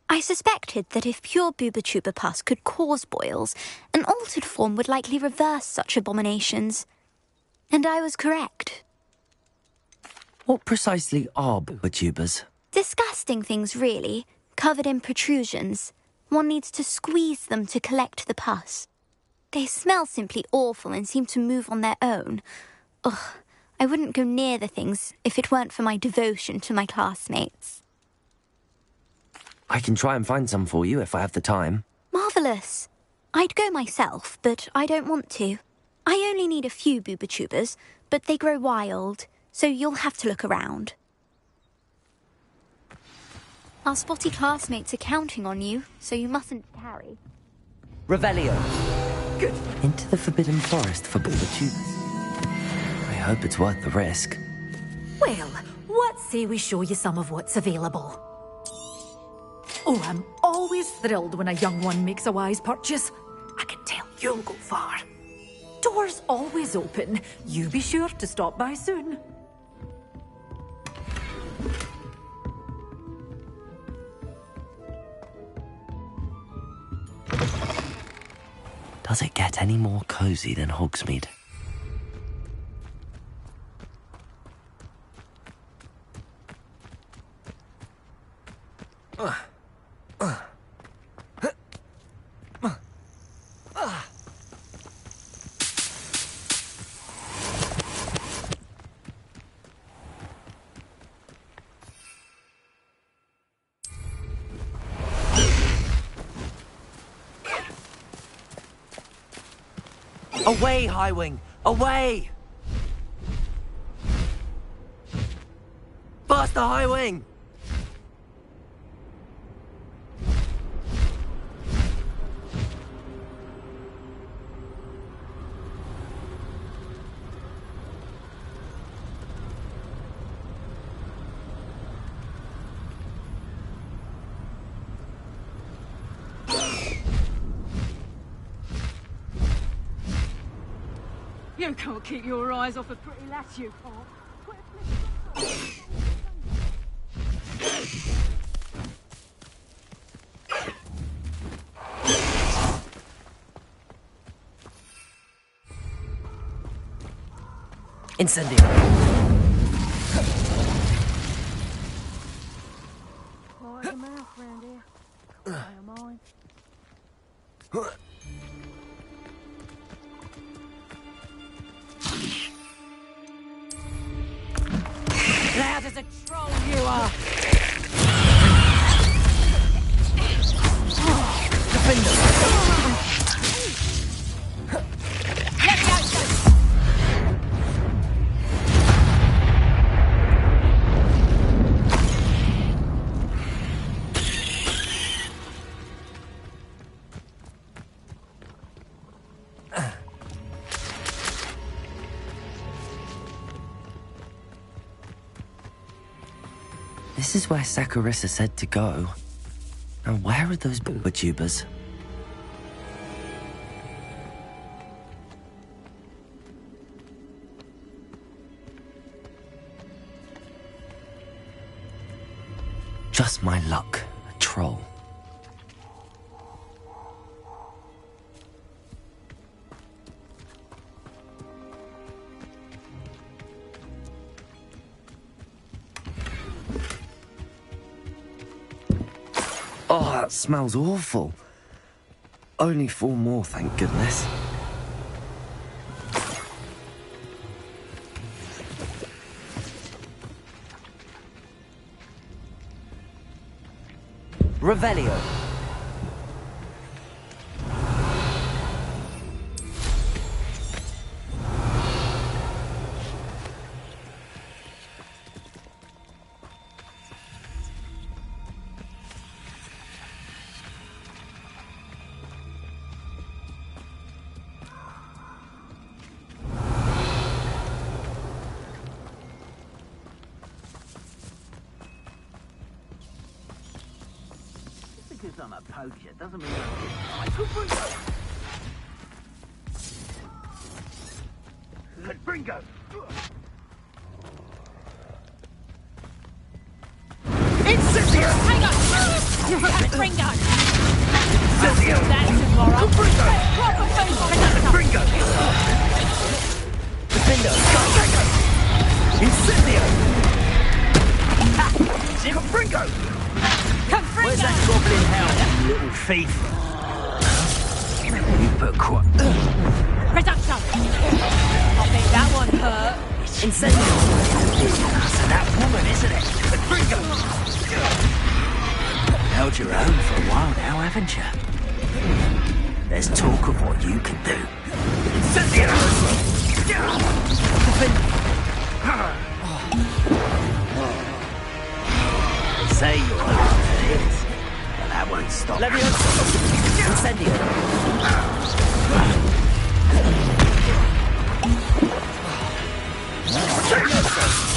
I suspected that if pure Bubatuba pus could cause boils, an altered form would likely reverse such abominations. And I was correct. What precisely are Bubatubas? Disgusting things, really, covered in protrusions. One needs to squeeze them to collect the pus. They smell simply awful and seem to move on their own. Ugh, I wouldn't go near the things if it weren't for my devotion to my classmates. I can try and find some for you if I have the time. Marvellous. I'd go myself, but I don't want to. I only need a few Bubatubas, but they grow wild, so you'll have to look around. Our spotty classmates are counting on you, so you mustn't tarry. Revelio. Good. Into the Forbidden Forest for Bubatubas. I hope it's worth the risk. Well, what say we show you some of what's available? Oh, I'm always thrilled when a young one makes a wise purchase. I can tell you'll go far. Doors always open. You be sure to stop by soon. Does it get any more cozy than Hogsmeade? Away, Highwing! Away! Faster, Highwing! You can't keep your eyes off a pretty lass, you can't. Incendio. mine. Loud as a troll you are! This is where Saccharissa said to go. Now where are those booba-tubers? Just my luck, a troll. Oh, that smells awful. Only 4 more, thank goodness. Revelio. Because I'm a poacher doesn't mean I could Bringo! Incendio! Hang on! Bringo! Incendio! That's tomorrow! Bringo! Proper face on the Bringo! Defendo! Incendio! Bringo! Where's that goblin hell? You little thief! You put quite... Reduction! I think that one hurt. Incendio! So that woman, isn't it? Bringo! Held your own for a while now, haven't you? There's talk of what you can do. Incendio! Say you're hard it is, but that won't stop. Levioso! Incendio!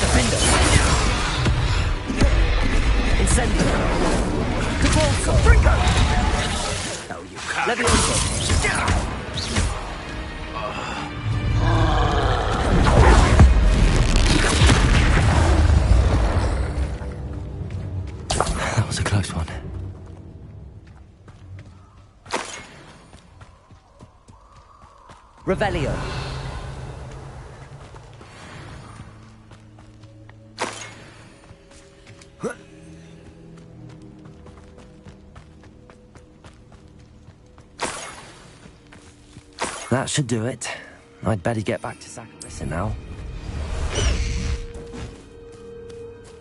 Defendo! Incendio! Cavalco! Bringo! Oh, you can't. Levioso! That was a close one. Revelio. That should do it. I'd better get back to Saccharissa now.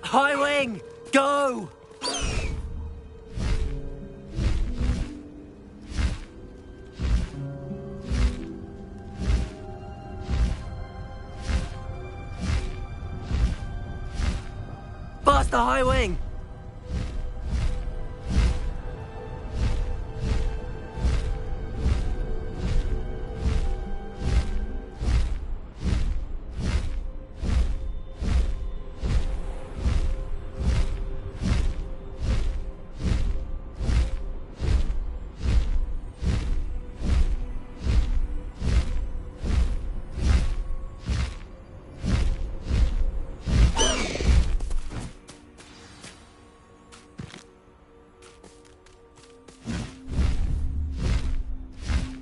High Wing! Go! Faster, High Wing!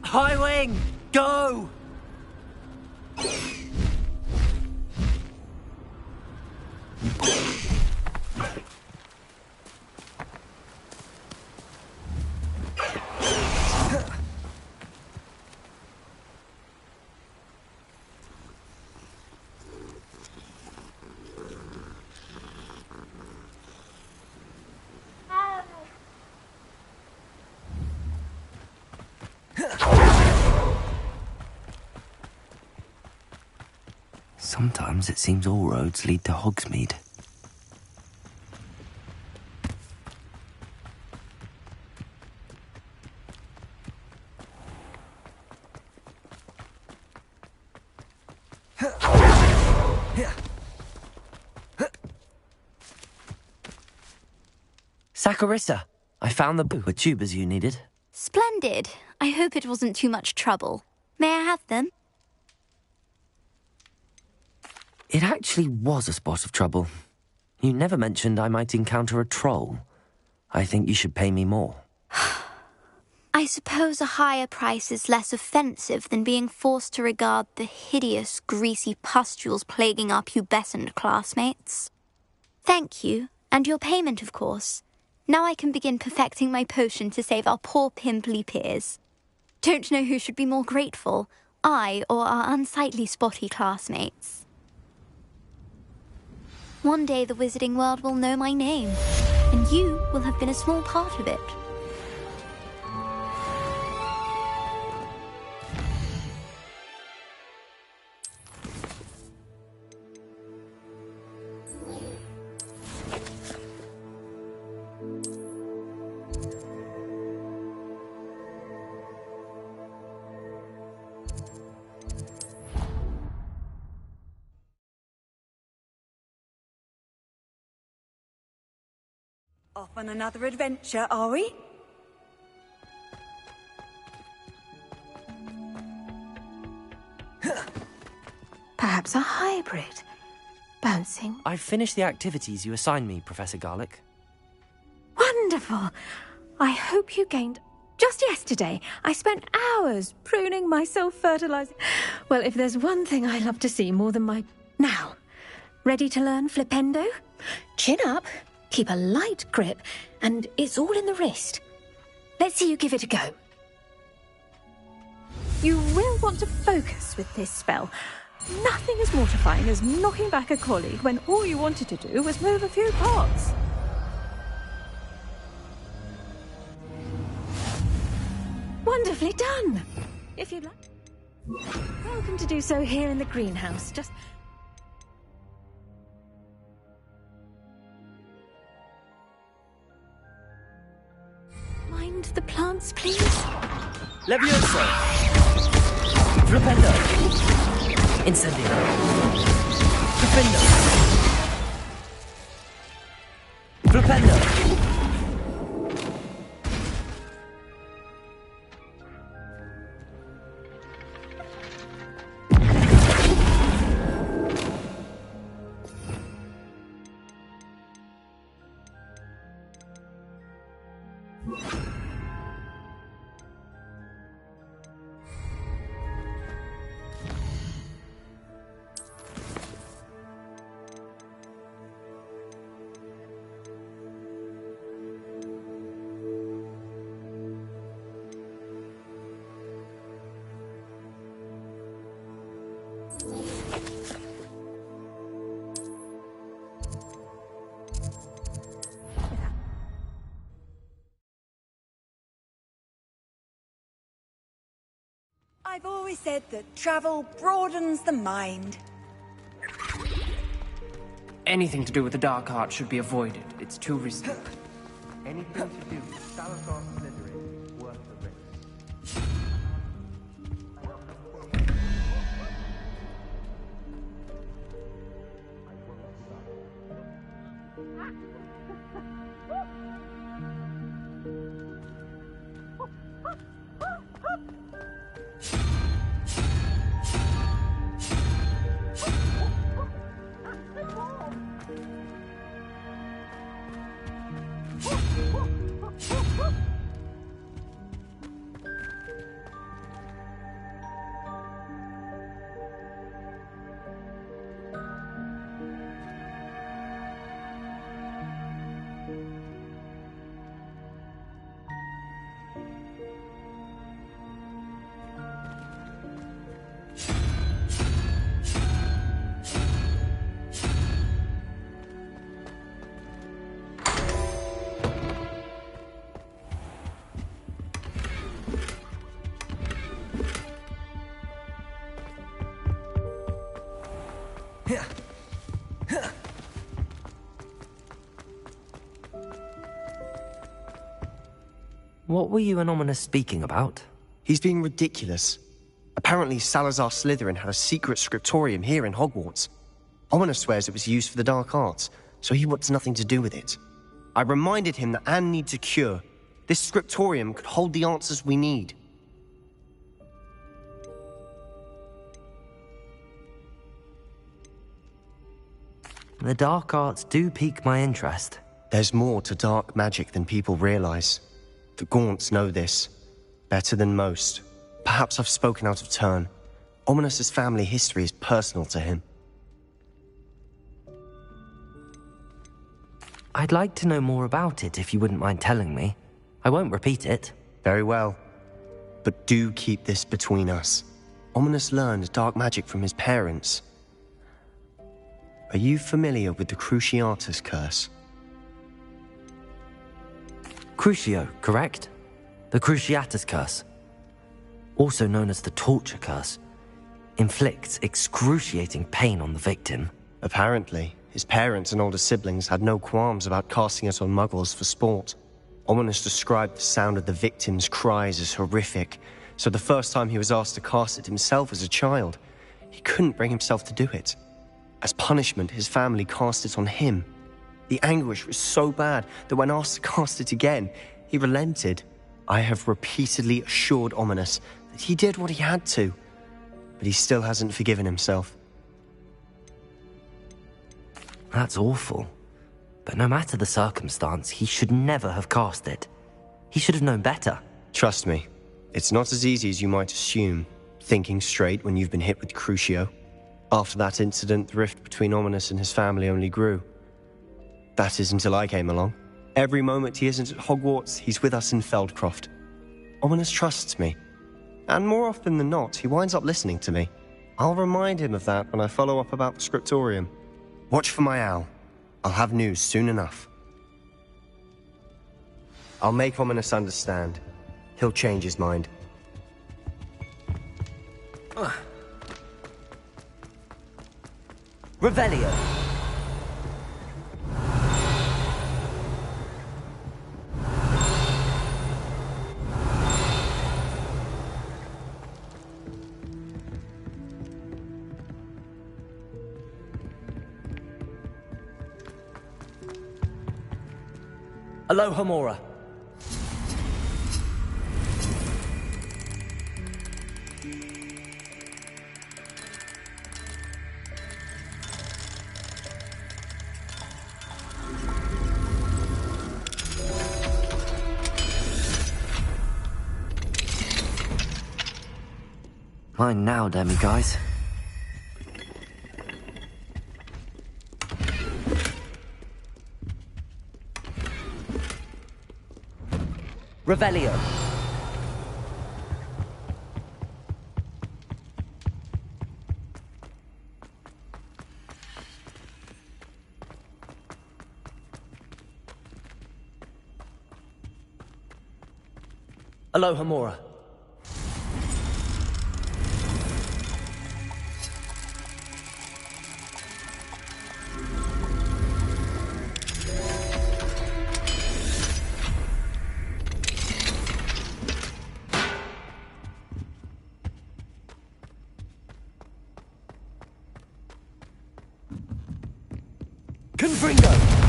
High Wing! Go! Sometimes it seems all roads lead to Hogsmeade. Saccharissa, I found the tubers you needed. Splendid. I hope it wasn't too much trouble. May I have them? It actually was a spot of trouble. You never mentioned I might encounter a troll. I think you should pay me more. I suppose a higher price is less offensive than being forced to regard the hideous, greasy pustules plaguing our pubescent classmates. Thank you, and your payment, of course. Now I can begin perfecting my potion to save our poor pimply peers. Don't know who should be more grateful, I or our unsightly spotty classmates. One day the wizarding world will know my name, and you will have been a small part of it. Off on another adventure, are we? Perhaps a hybrid. Bouncing. I've finished the activities you assigned me, Professor Garlick. Wonderful. I hope you gained... Just yesterday, I spent hours pruning my self-fertilizing... Well, if there's one thing I love to see more than my... Now, ready to learn flipendo? Chin up, keep a light grip, and it's all in the wrist. Let's see you give it a go. You will want to focus with this spell. Nothing as mortifying as knocking back a colleague when all you wanted to do was move a few pots. Wonderfully done. If you'd like, welcome to do so here in the greenhouse. Just mind the plants, please. Levioso! Flipendo! Incendio! Flipendo! Flipendo! I've always said that travel broadens the mind. Anything to do with the dark art should be avoided. It's too risky. Anything to do with Salazar Slytherin worth the risk. What were you and Ominous speaking about? He's being ridiculous. Apparently Salazar Slytherin had a secret scriptorium here in Hogwarts. Ominous swears it was used for the dark arts, so he wants nothing to do with it. I reminded him that Anne needs a cure. This scriptorium could hold the answers we need. The dark arts do pique my interest. There's more to dark magic than people realize. The Gaunts know this better than most. Perhaps I've spoken out of turn. Ominous's family history is personal to him. I'd like to know more about it if you wouldn't mind telling me. I won't repeat it. Very well. But do keep this between us. Ominous learned dark magic from his parents. Are you familiar with the Cruciatus curse? Crucio, correct? The Cruciatus curse, also known as the torture curse, inflicts excruciating pain on the victim. Apparently, his parents and older siblings had no qualms about casting it on muggles for sport. Ominous described the sound of the victim's cries as horrific, so the first time he was asked to cast it himself as a child, he couldn't bring himself to do it. As punishment, his family cast it on him. The anguish was so bad that when asked to cast it again, he relented. I have repeatedly assured Ominous that he did what he had to, but he still hasn't forgiven himself. That's awful. But no matter the circumstance, he should never have cast it. He should have known better. Trust me, it's not as easy as you might assume, thinking straight when you've been hit with Crucio. After that incident, the rift between Ominous and his family only grew. That is until I came along. Every moment he isn't at Hogwarts, he's with us in Feldcroft. Ominous trusts me. And more often than not, he winds up listening to me. I'll remind him of that when I follow up about the scriptorium. Watch for my owl. I'll have news soon enough. I'll make Ominous understand. He'll change his mind. Revelio. Alohomora. Mine now, demi-guys. Revelio. Alohomora. Confringo!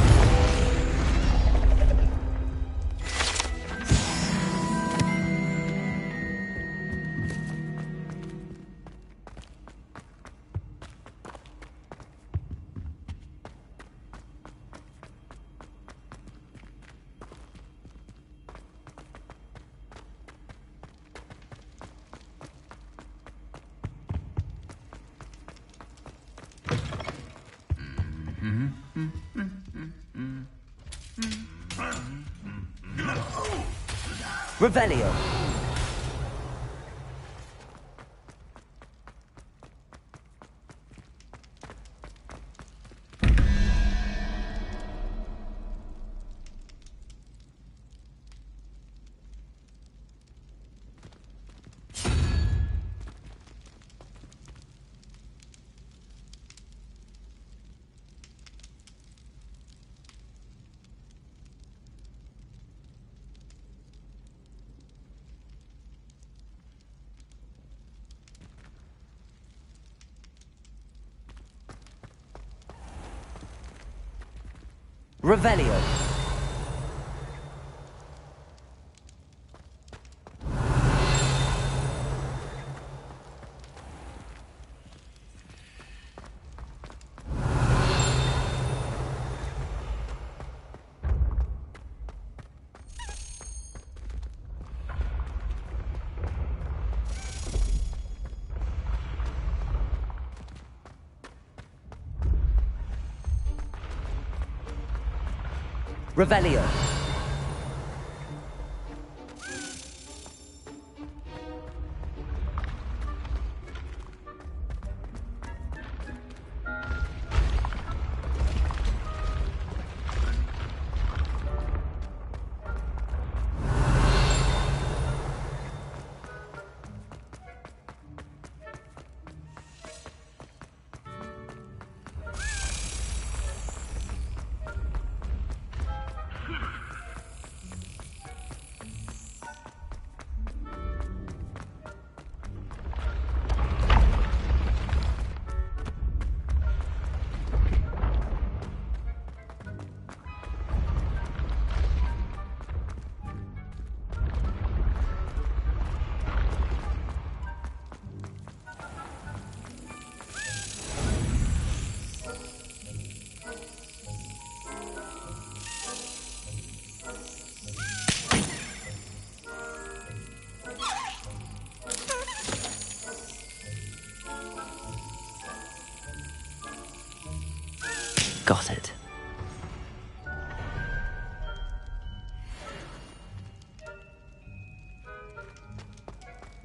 Revelio. Revelio. Revelio. Got it.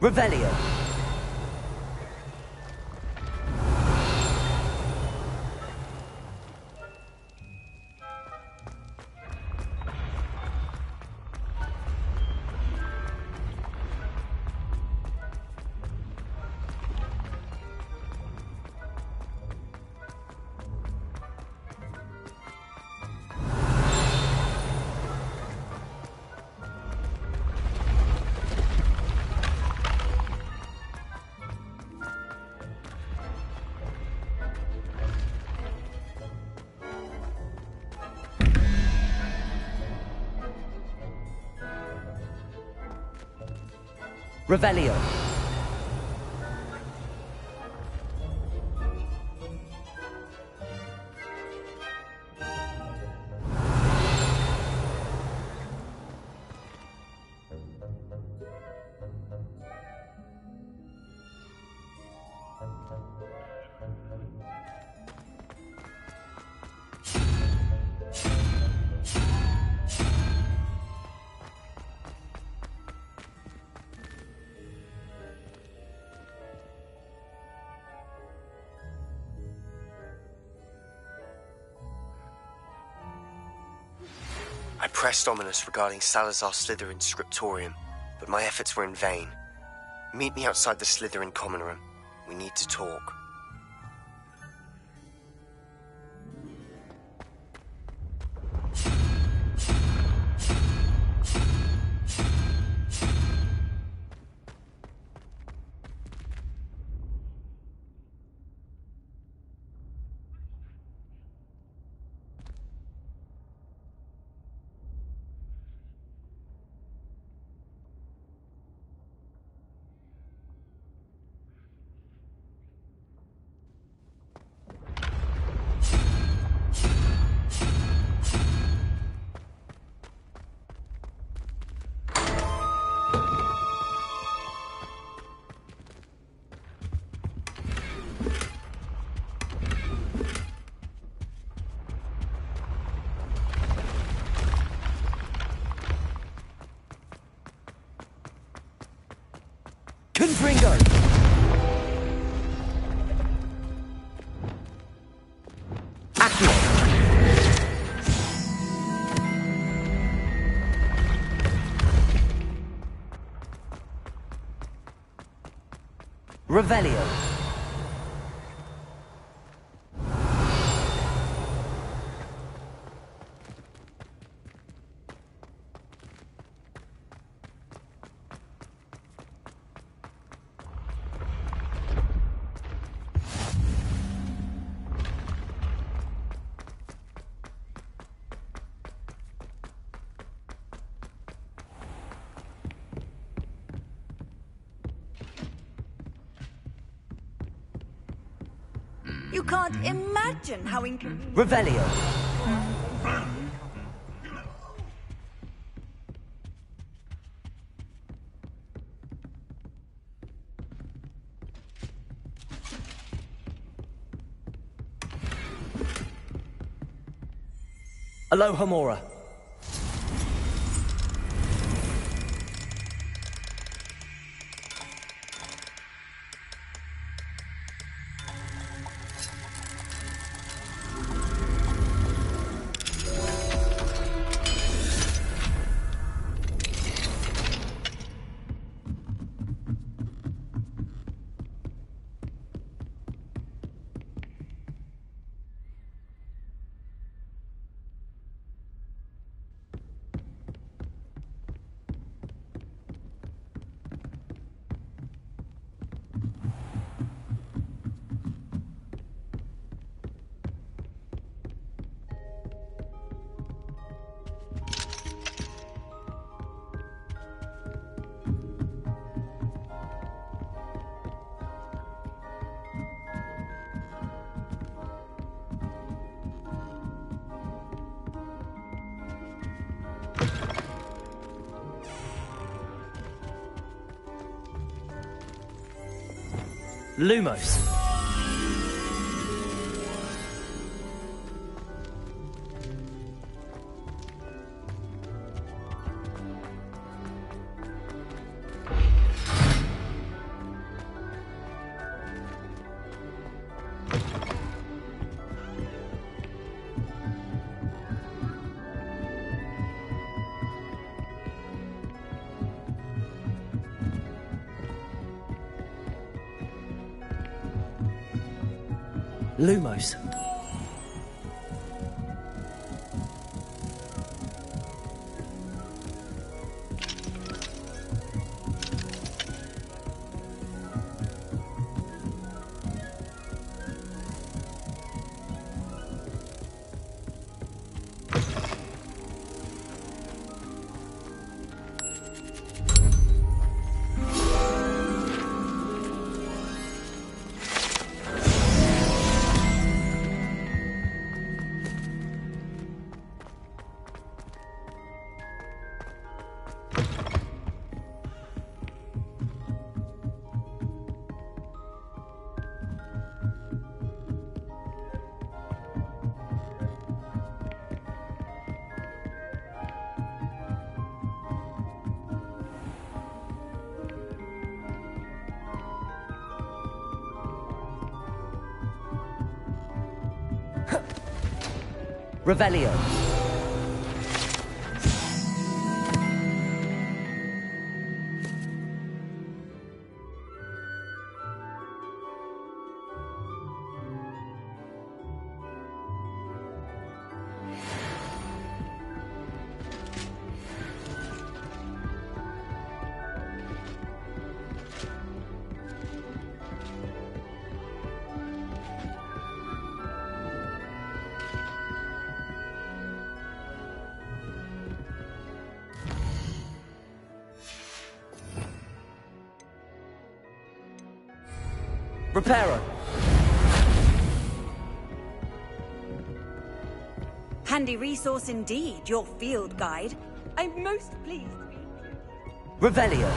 Revelio. Revelio. I pressed Ominous regarding Salazar Slytherin's scriptorium, but my efforts were in vain. Meet me outside the Slytherin common room. We need to talk. Confringo! Accio! Revelio. You can't imagine how Revelio. Aloha Mora. Lumos. Lumos. Revelio. Reparo. Handy resource indeed, your field guide. I'm most pleased. Revelio.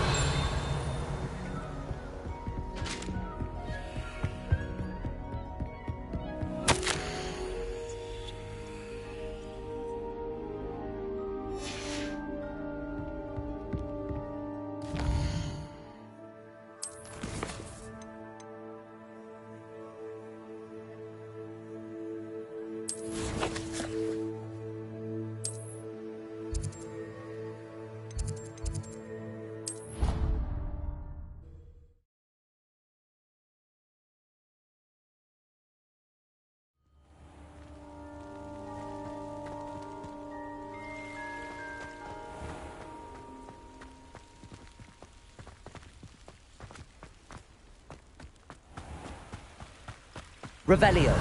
Revelio.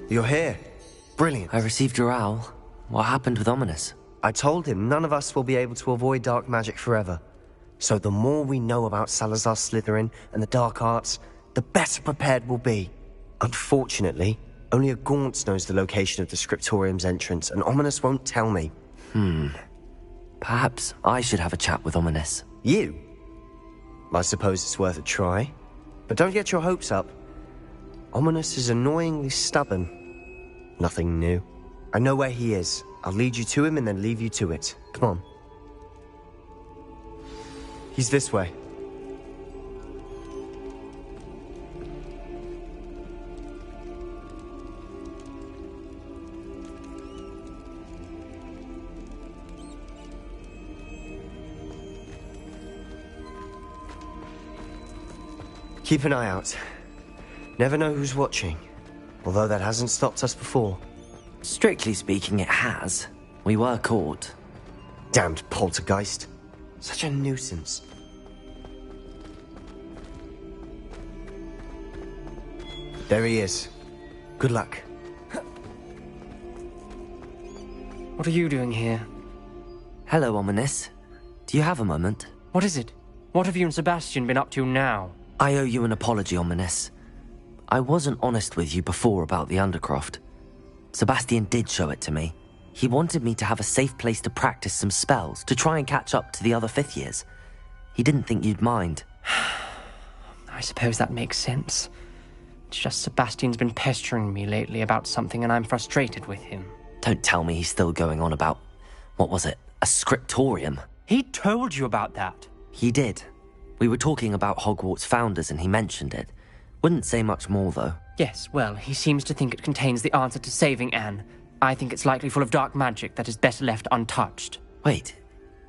You're here. Brilliant. I received your owl. What happened with Ominous? I told him none of us will be able to avoid dark magic forever. So the more we know about Salazar Slytherin and the dark arts, the better prepared we'll be. Unfortunately, only a Gaunt knows the location of the Scriptorium's entrance, and Ominous won't tell me. Perhaps I should have a chat with Ominous. You? I suppose it's worth a try. But don't get your hopes up. Ominous is annoyingly stubborn. Nothing new. I know where he is. I'll lead you to him and then leave you to it. Come on. He's this way. Keep an eye out. Never know who's watching. Although that hasn't stopped us before. Strictly speaking, it has. We were caught. Damned poltergeist. Such a nuisance. There he is. Good luck. What are you doing here? Hello, Ominous. Do you have a moment? What is it? What have you and Sebastian been up to now? I owe you an apology, Ominous. I wasn't honest with you before about the Undercroft. Sebastian did show it to me. He wanted me to have a safe place to practice some spells, to try and catch up to the other fifth years. He didn't think you'd mind. I suppose that makes sense. It's just Sebastian's been pestering me lately about something and I'm frustrated with him. Don't tell me he's still going on about, what was it, a scriptorium? He told you about that? He did. We were talking about Hogwarts founders and he mentioned it. Wouldn't say much more, though. Yes, well, he seems to think it contains the answer to saving Anne. I think it's likely full of dark magic that is better left untouched. Wait,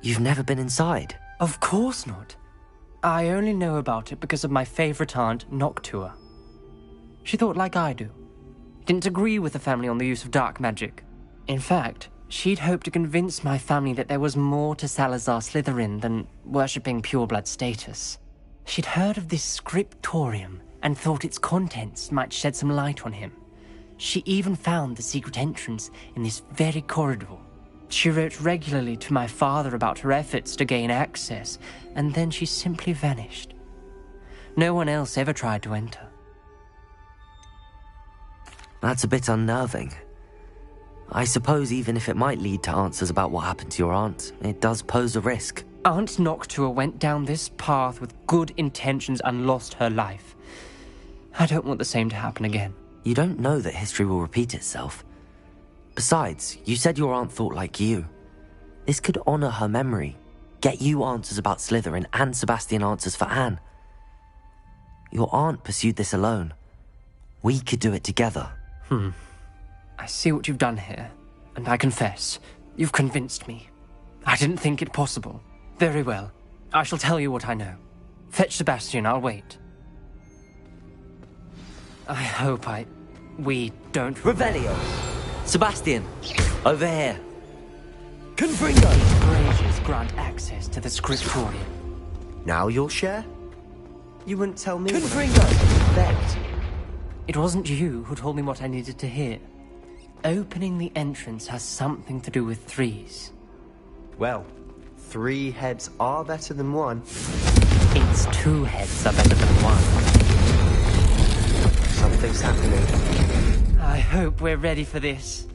you've never been inside? Of course not. I only know about it because of my favourite aunt, Noctua. She thought like I do. Didn't agree with the family on the use of dark magic. In fact, she'd hoped to convince my family that there was more to Salazar Slytherin than worshipping pureblood status. She'd heard of this scriptorium and thought its contents might shed some light on him. She even found the secret entrance in this very corridor. She wrote regularly to my father about her efforts to gain access, and then she simply vanished. No one else ever tried to enter. That's a bit unnerving. I suppose even if it might lead to answers about what happened to your aunt, it does pose a risk. Aunt Noctua went down this path with good intentions and lost her life. I don't want the same to happen again. You don't know that history will repeat itself. Besides, you said your aunt thought like you. This could honor her memory, get you answers about Slytherin, and Sebastian answers for Anne. Your aunt pursued this alone. We could do it together. I see what you've done here, and I confess, you've convinced me. I didn't think it possible. Very well. I shall tell you what I know. Fetch Sebastian, I'll wait. I hope we don't... Revelio! Sebastian! Over here! Confringo! Braziers grant access to the scriptorium. Now you'll share? You wouldn't tell me. Confringo! Begged. It wasn't you who told me what I needed to hear. Opening the entrance has something to do with threes. Well, 3 heads are better than 1. It's 2 heads are better than 1. Something's happening. I hope we're ready for this.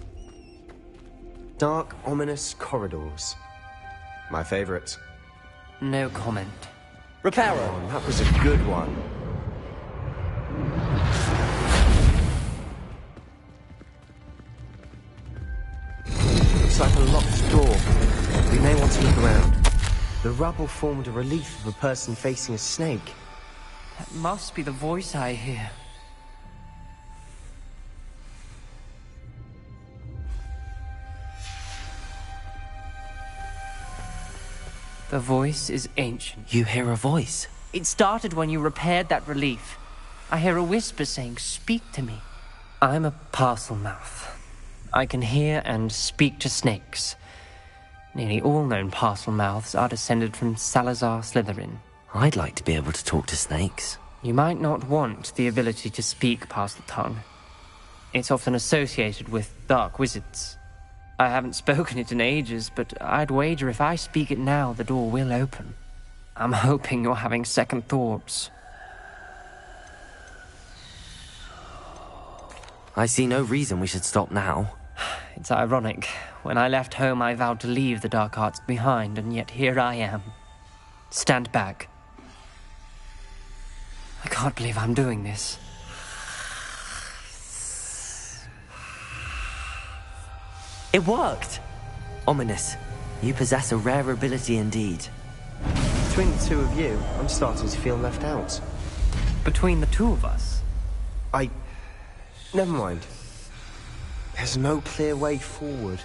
Dark, ominous corridors. My favorite. No comment. Reparo! Oh, that was a good one. Looks like a locked door. We may want to look around. The rubble formed a relief of a person facing a snake. That must be the voice I hear. The voice is ancient. You hear a voice? It started when you repaired that relief. I hear a whisper saying, "Speak to me." I'm a parcel mouth. I can hear and speak to snakes. Nearly all known parcel mouths are descended from Salazar Slytherin. I'd like to be able to talk to snakes. You might not want the ability to speak parcel tongue. It's often associated with dark wizards. I haven't spoken it in ages, but I'd wager if I speak it now, the door will open. I'm hoping you're having second thoughts. I see no reason we should stop now. It's ironic. When I left home, I vowed to leave the dark arts behind, and yet here I am. Stand back. I can't believe I'm doing this. It worked! Ominous. You possess a rare ability indeed. Between the 2 of you, I'm starting to feel left out. Between the 2 of us? Never mind. There's no clear way forward.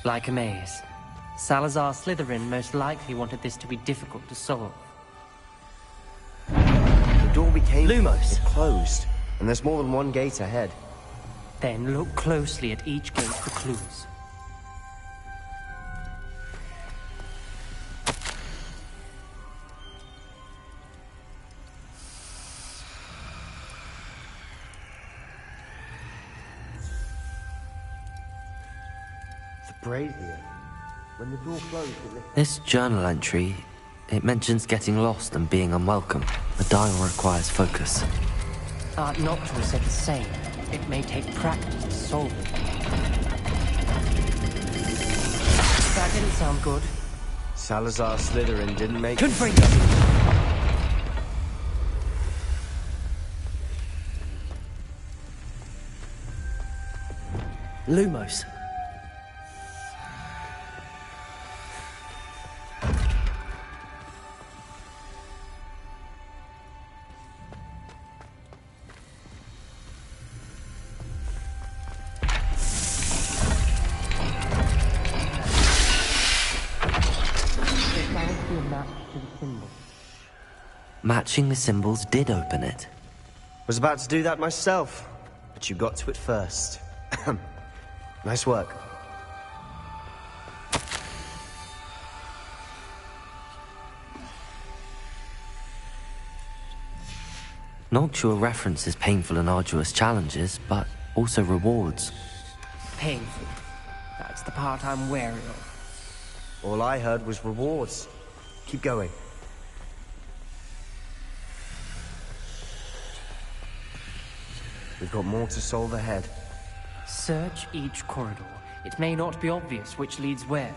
Like a maze. Salazar Slytherin most likely wanted this to be difficult to solve. The door we came Lumos! It closed, and there's more than one gate ahead. Then look closely at each gate for clues. Brazier. When the door closed, it lifted... This journal entry, it mentions getting lost and being unwelcome. The dial requires focus. Aunt Noctua said the same. It may take practice to solve it. That didn't sound good. Salazar Slytherin didn't make... Confringo! Lumos. Matching the symbols did open it. Was about to do that myself, but you got to it first. Nice work. Noctua references painful and arduous challenges, but also rewards. Painful. That's the part I'm wary of. All I heard was rewards. Keep going. We've got more to solve ahead. Search each corridor. It may not be obvious which leads where.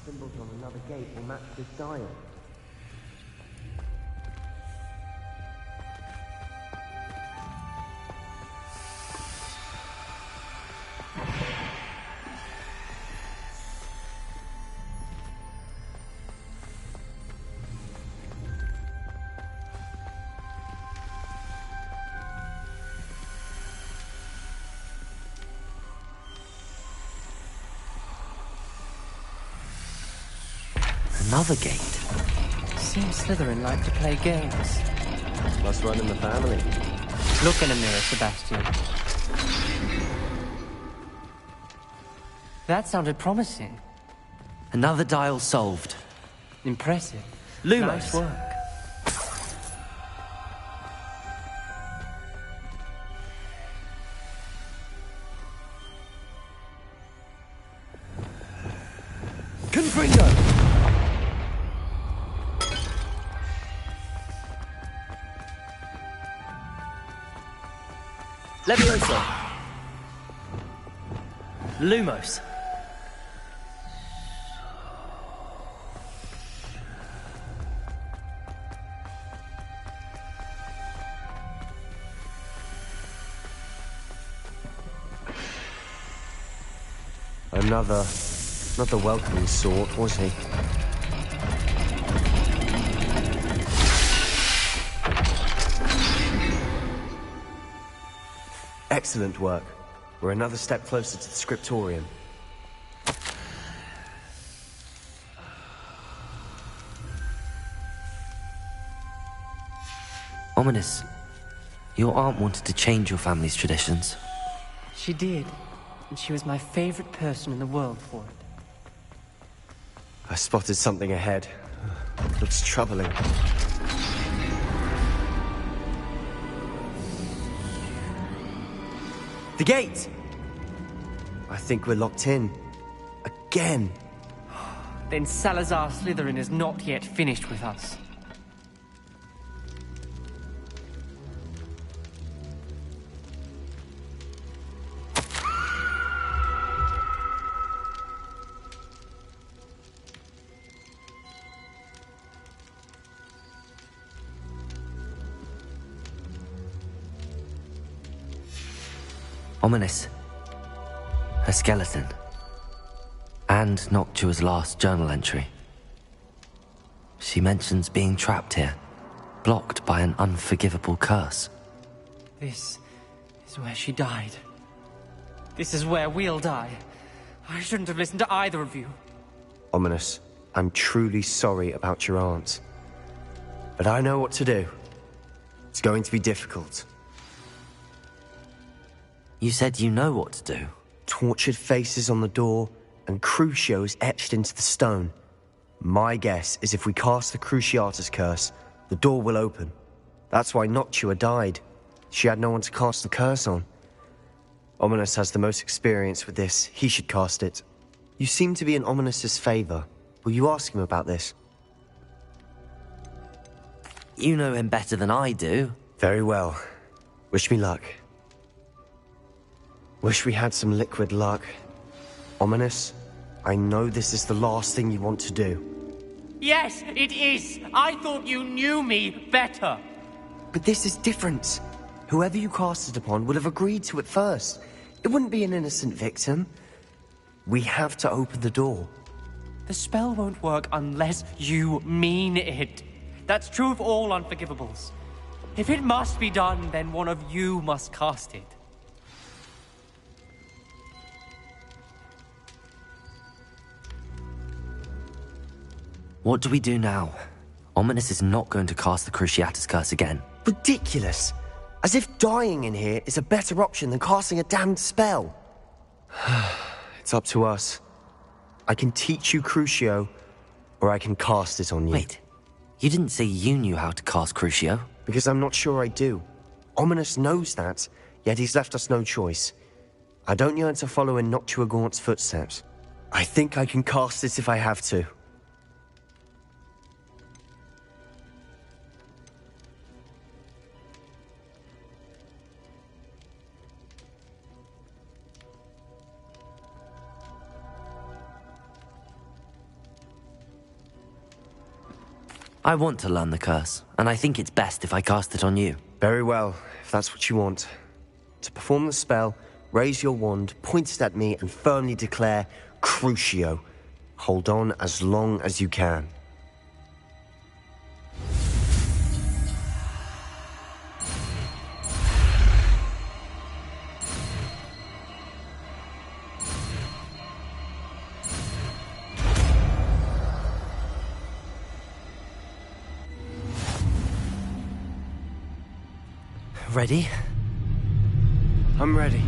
Symbols on another gate will match this dial. Another gate. Seems Slytherin like to play games. Must run in the family. Look in a mirror, Sebastian. That sounded promising. Another dial solved. Impressive. Lumos. Nice work. Confringo! Levioso. Lumos. Another welcoming sort, was he? Excellent work. We're another step closer to the scriptorium. Ominous. Your aunt wanted to change your family's traditions. She did. And she was my favorite person in the world for it. I spotted something ahead. Looks troubling. The gate! I think we're locked in. Again. Then Salazar Slytherin is not yet finished with us. Ominous. A skeleton. And Noctua's last journal entry. She mentions being trapped here, blocked by an unforgivable curse. This is where she died. This is where we'll die. I shouldn't have listened to either of you. Ominous, I'm truly sorry about your aunt. But I know what to do. It's going to be difficult. You said you know what to do. Tortured faces on the door, and Crucios etched into the stone. My guess is if we cast the Cruciatus curse, the door will open. That's why Noctua died. She had no one to cast the curse on. Ominous has the most experience with this. He should cast it. You seem to be in Ominous's favor. Will you ask him about this? You know him better than I do. Very well. Wish me luck. Wish we had some liquid luck. Ominous, I know this is the last thing you want to do. Yes, it is! I thought you knew me better! But this is different. Whoever you cast it upon would have agreed to it first. It wouldn't be an innocent victim. We have to open the door. The spell won't work unless you mean it. That's true of all unforgivables. If it must be done, then one of you must cast it. What do we do now? Ominous is not going to cast the Cruciatus curse again. Ridiculous! As if dying in here is a better option than casting a damned spell. It's up to us. I can teach you Crucio, or I can cast it on you. Wait. You didn't say you knew how to cast Crucio. Because I'm not sure I do. Ominous knows that, yet he's left us no choice. I don't yearn to follow in Noctua Gaunt's footsteps. I think I can cast it if I have to. I want to learn the curse, and I think it's best if I cast it on you. Very well, if that's what you want. To perform the spell, raise your wand, point it at me, and firmly declare, Crucio. Hold on as long as you can. Ready? I'm ready.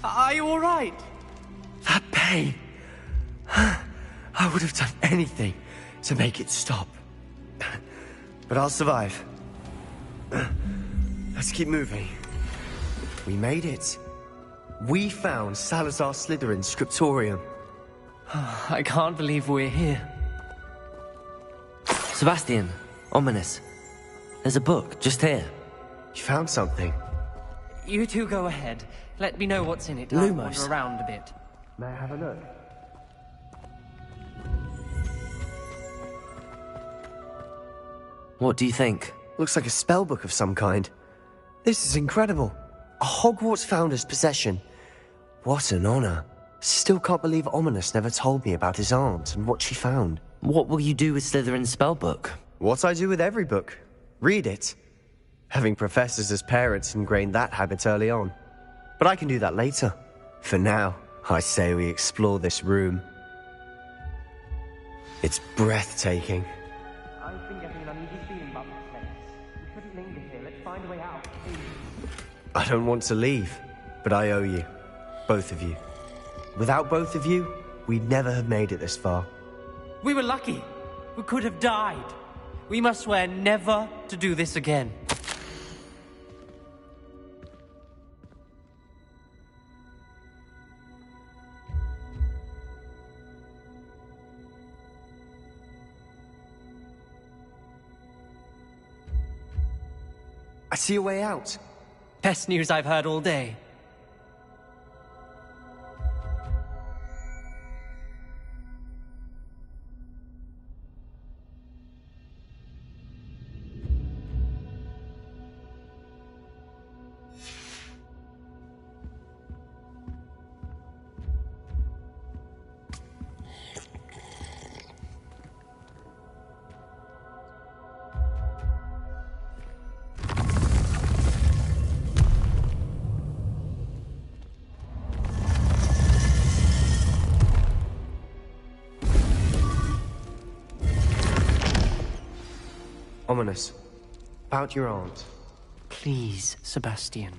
Are you all right? That pain. I would have done anything to make it stop. But I'll survive. Let's keep moving. We made it. We found Salazar Slytherin's scriptorium. I can't believe we're here. Sebastian, Ominous. There's a book just here. You found something? You two go ahead. Let me know what's in it. Lumos. I'll wander around a bit. May I have a look? What do you think? Looks like a spellbook of some kind. This is incredible. A Hogwarts founder's possession. What an honor. Still can't believe Ominous never told me about his aunt and what she found. What will you do with Slytherin's spellbook? What I do with every book. Read it. Having professors as parents ingrained that habit early on. But I can do that later. For now, I say we explore this room. It's breathtaking. I've been getting an uneasy feeling about this place. We shouldn't linger here. Let's find a way out, please. I don't want to leave, but I owe you. Both of you. Without both of you, we'd never have made it this far. We were lucky. We could have died. We must swear never to do this again. I see a way out. Best news I've heard all day. Ominous. About your aunt. Please, Sebastian.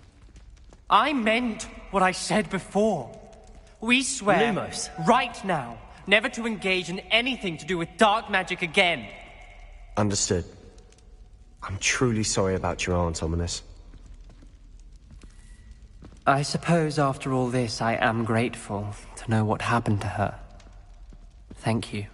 I meant what I said before. We swear, Lumos. right now, never to engage in anything to do with dark magic again. Understood. I'm truly sorry about your aunt, Ominous. I suppose after all this, I am grateful to know what happened to her. Thank you.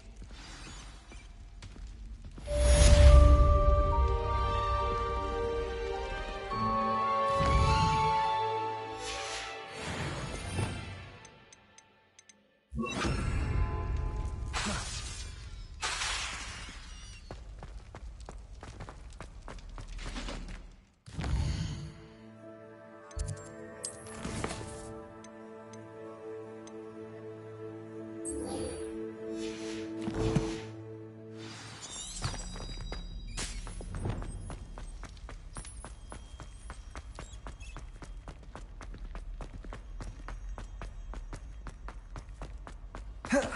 Cannot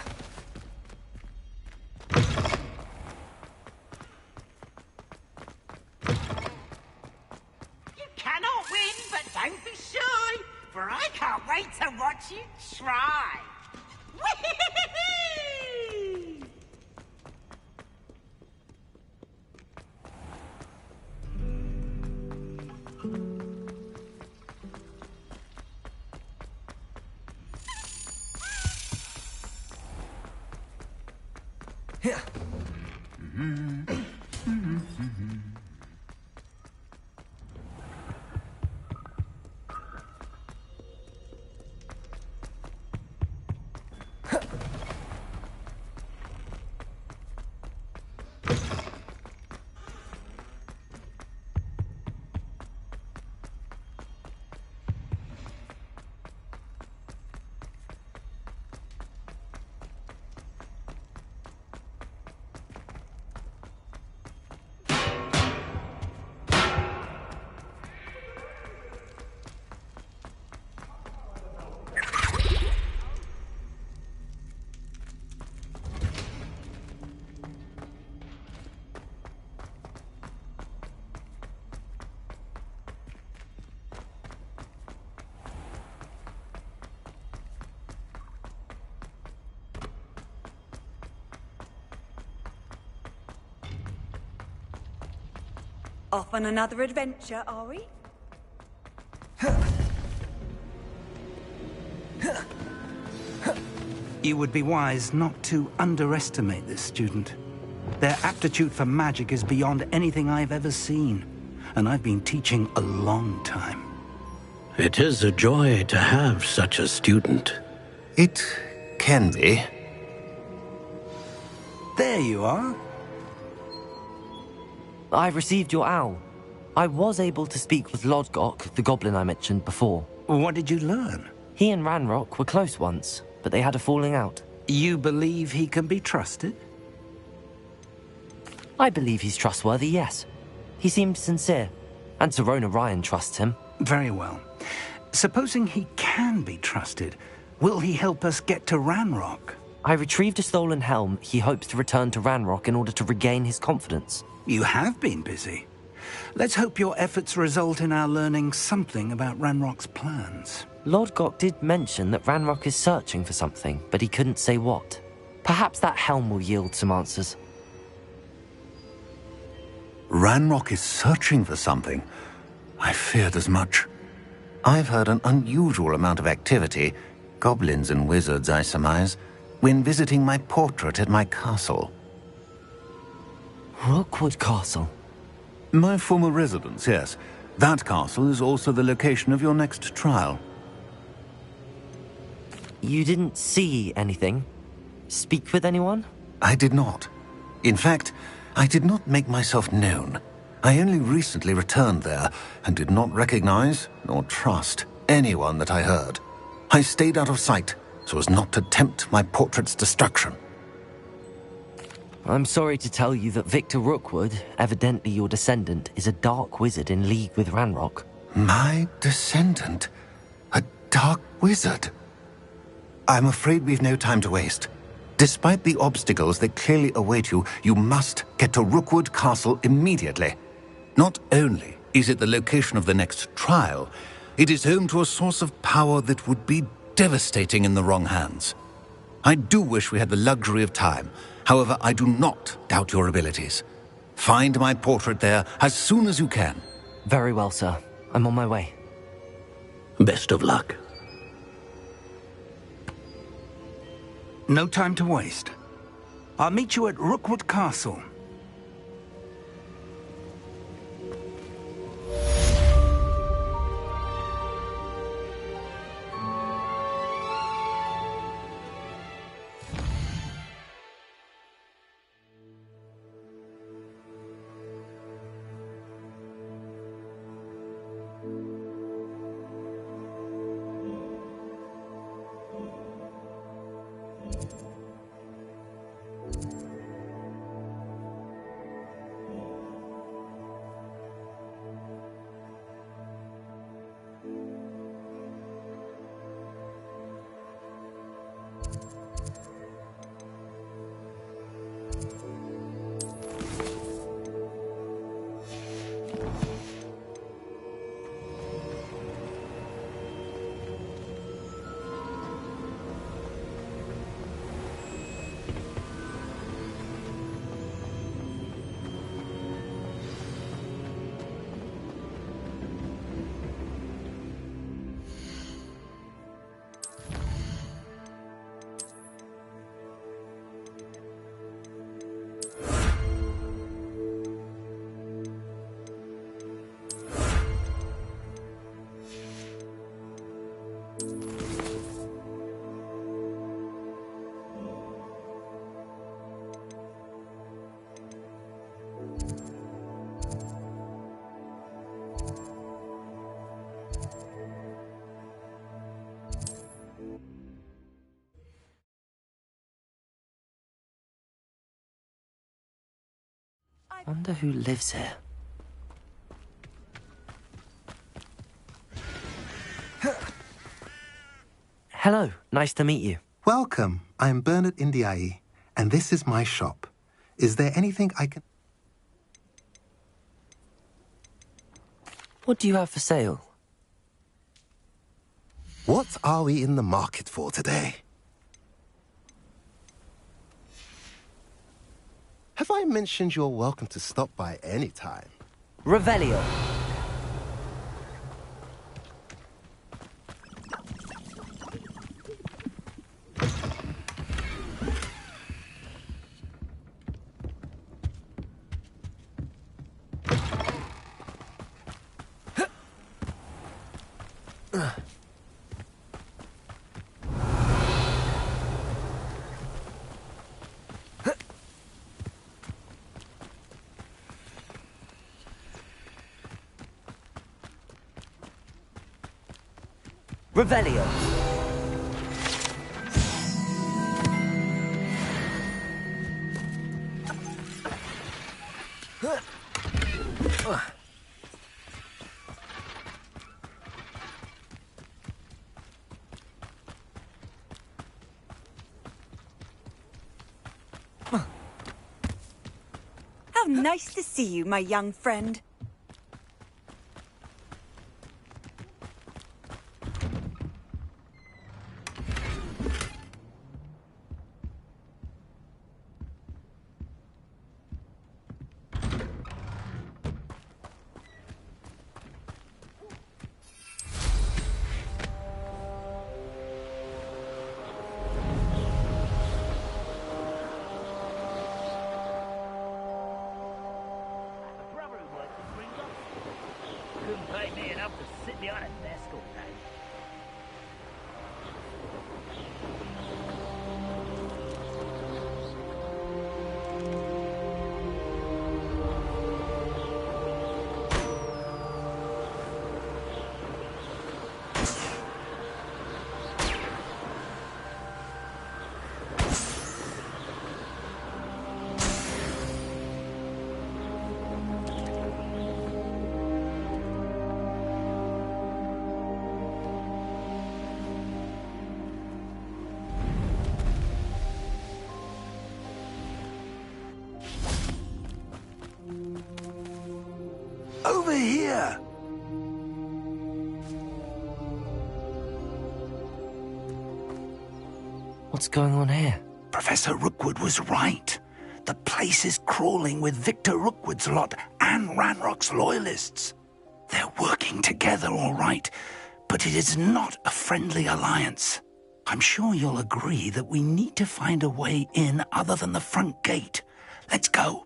win, but don't be shy, for I can't wait to watch you try. Whee! Off on another adventure, are we? You would be wise not to underestimate this student. Their aptitude for magic is beyond anything I've ever seen, and I've been teaching a long time. It is a joy to have such a student. It can be. There you are. I received your owl. I was able to speak with Lodgok, the goblin I mentioned before. What did you learn? He and Ranrock were close once, but they had a falling out. You believe he can be trusted? I believe he's trustworthy, yes. He seemed sincere, and Serona Ryan trusts him. Very well. Supposing he can be trusted, will he help us get to Ranrock? I retrieved a stolen helm he hopes to return to Ranrock in order to regain his confidence. You have been busy. Let's hope your efforts result in our learning something about Ranrock's plans. Lodgok did mention that Ranrock is searching for something, but he couldn't say what. Perhaps that helm will yield some answers. Ranrock is searching for something. I feared as much. I've heard an unusual amount of activity, goblins and wizards, I surmise, when visiting my portrait at my castle. Rookwood Castle? My former residence, yes. That castle is also the location of your next trial. You didn't see anything? Speak with anyone? I did not. In fact, I did not make myself known. I only recently returned there and did not recognize nor trust anyone that I heard. I stayed out of sight so as not to tempt my portrait's destruction. I'm sorry to tell you that Victor Rookwood, evidently your descendant, is a dark wizard in league with Ranrock. My descendant? A dark wizard? I'm afraid we've no time to waste. Despite the obstacles that clearly await you, you must get to Rookwood Castle immediately. Not only is it the location of the next trial, it is home to a source of power that would be devastating in the wrong hands. I do wish we had the luxury of time. However, I do not doubt your abilities. Find my portrait there as soon as you can. Very well, sir. I'm on my way. Best of luck. No time to waste. I'll meet you at Rookwood Castle. Wonder who lives here. Hello, nice to meet you. Welcome. I'm Bernard Indiai, and this is my shop. Is there anything I can... What do you have for sale? What are we in the market for today? Have I mentioned you're welcome to stop by any time? Revelio. Revelio. How nice to see you, my young friend. Couldn't pay me enough to sit behind a desk all day. Over here! What's going on here? Professor Rookwood was right. The place is crawling with Victor Rookwood's lot and Ranrock's loyalists. They're working together, all right, but it is not a friendly alliance. I'm sure you'll agree that we need to find a way in other than the front gate. Let's go.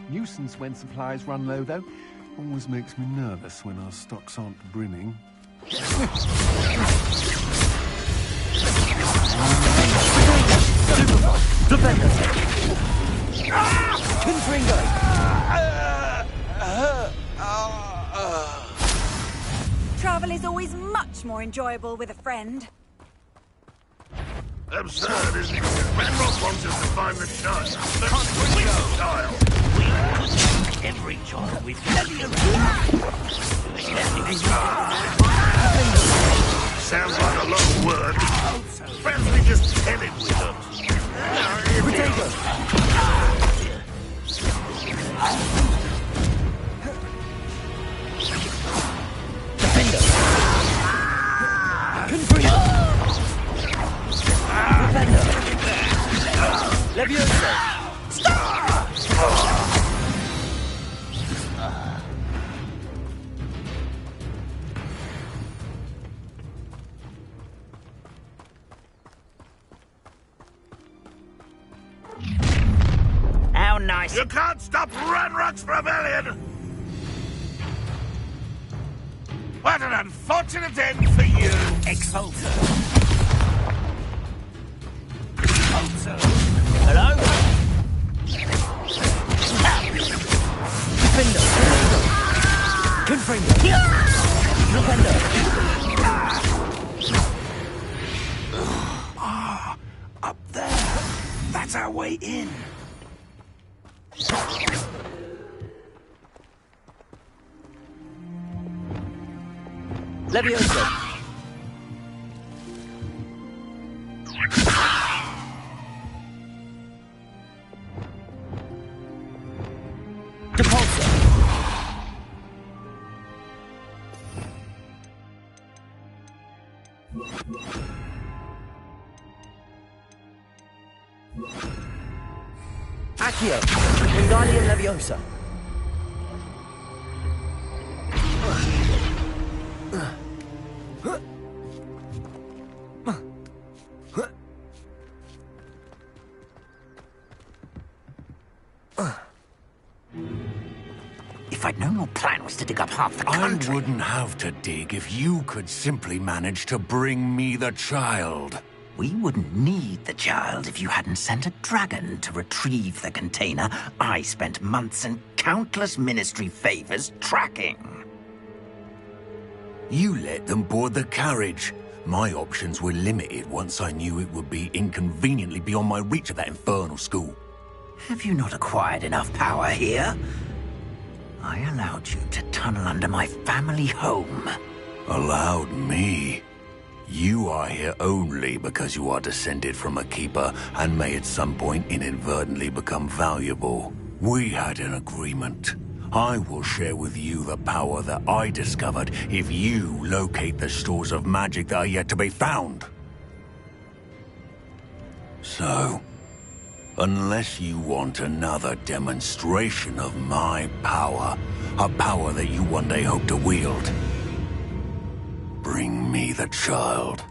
Nuisance when supplies run low, though. Always makes me nervous when our stocks aren't brimming. Defender. Confringo. Travel is always much more enjoyable with a friend. Absurd, isn't it? Ranrock wants us to find the child. The twin child. Every child we've Sounds like a lot of work. Perhaps we just tell it with them. Defender. Confringo. Defender. Levioso. Stop! How nice. You can't stop Ranrock's rebellion! What an unfortunate end for you! Expulsor. Expulsor. Hello? Defender. Confringo. our way in. Leviosa! Depulso! Accio! Wingardium Leviosa! If I'd known your plan was to dig up half the country... I wouldn't have to dig if you could simply manage to bring me the child. We wouldn't need the child if you hadn't sent a dragon to retrieve the container I spent months and countless ministry favors tracking. You let them board the carriage. My options were limited once I knew it would be inconveniently beyond my reach at that infernal school. Have you not acquired enough power here? I allowed you to tunnel under my family home. Allowed me? You are here only because you are descended from a keeper and may at some point inadvertently become valuable. We had an agreement. I will share with you the power that I discovered if you locate the stores of magic that are yet to be found. So, unless you want another demonstration of my power, a power that you one day hope to wield, bring me the child.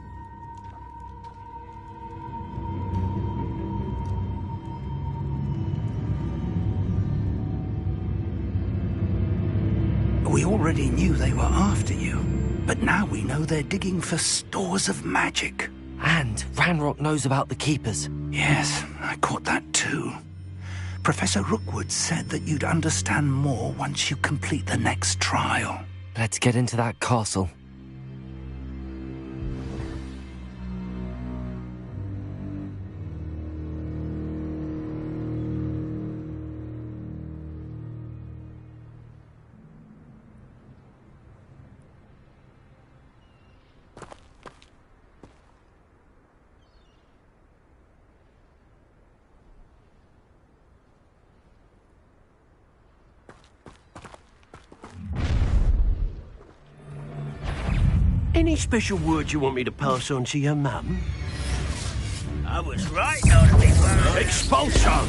We already knew they were after you, but now we know they're digging for stores of magic. And Ranrock knows about the Keepers. Yes, I caught that too. Professor Rookwood said that you'd understand more once you complete the next trial. Let's get into that castle. Any special words you want me to pass on to your mum? I was right not to be worried. Expulso!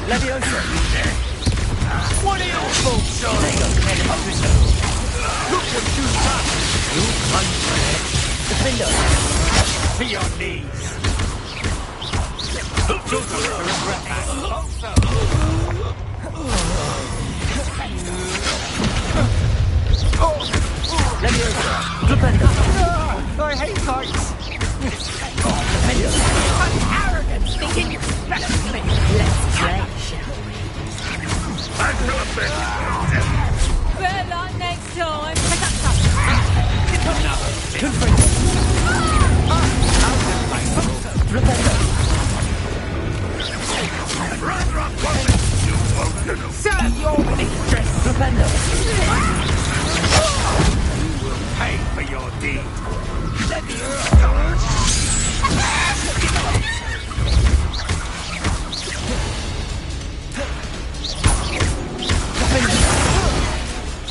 Leviosa! What are your faults, son? Look what you've done! You unfair! Defender! To your knees! Leviosa! Defender! I hate heights! I'm arrogant, thinking you're better than me! Let's play, shall we? Better luck next time. Pick up some! Serve your mistress! Defender! You will pay for your deed!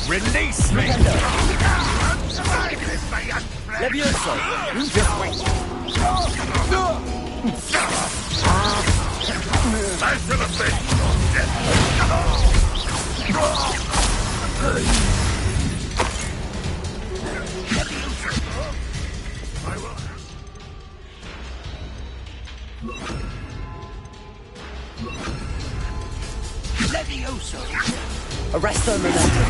Release me! Leviosa! Just wait! Leviosa! Arresto momentum.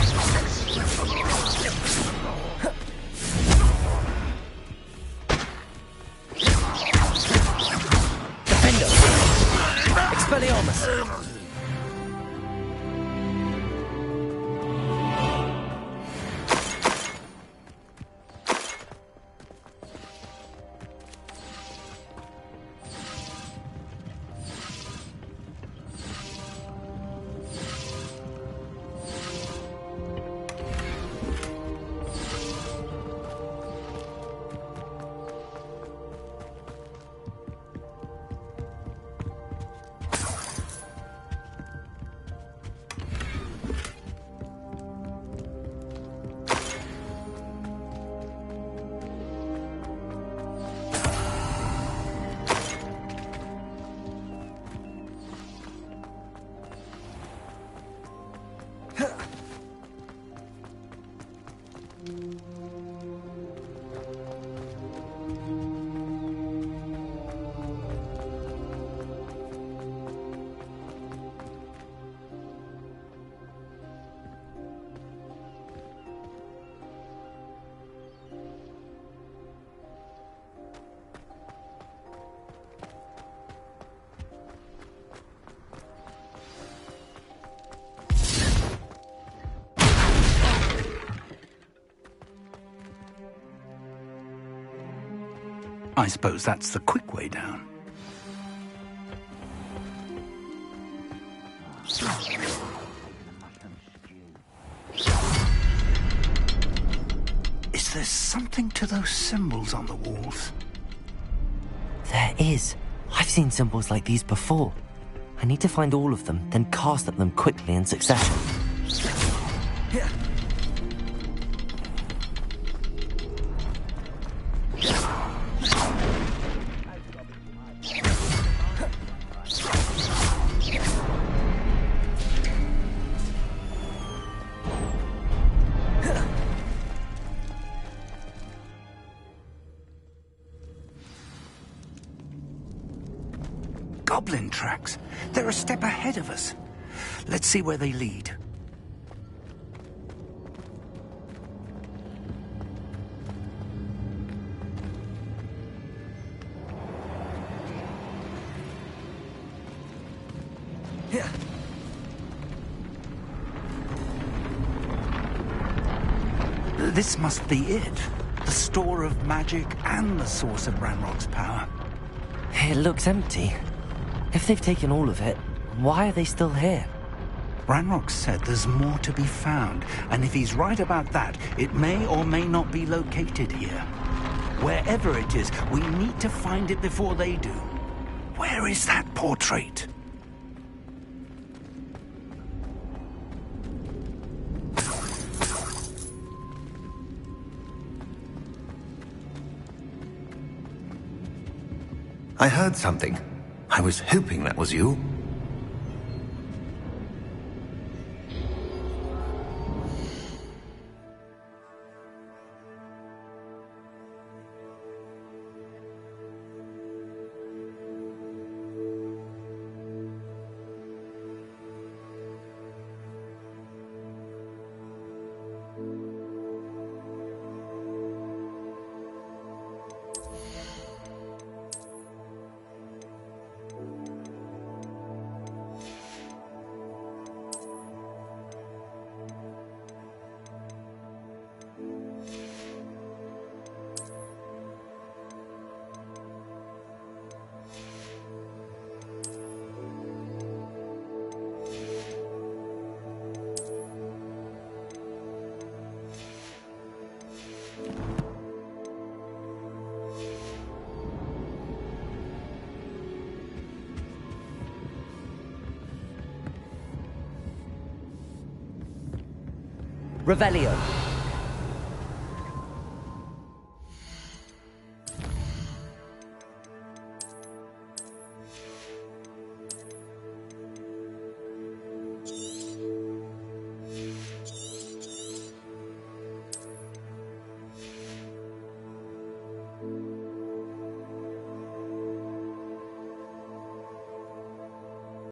Defendo. Expelliarmus. I suppose that's the quick way down. Is there something to those symbols on the walls? There is. I've seen symbols like these before. I need to find all of them, then cast at them quickly in succession. Goblin tracks. They're a step ahead of us. Let's see where they lead. This must be it. The store of magic and the source of Ranrock's power. It looks empty. If they've taken all of it, why are they still here? Ranrock said there's more to be found, and if he's right about that, it may or may not be located here. Wherever it is, we need to find it before they do. Where is that portrait? I heard something. I was hoping that was you. Revelio.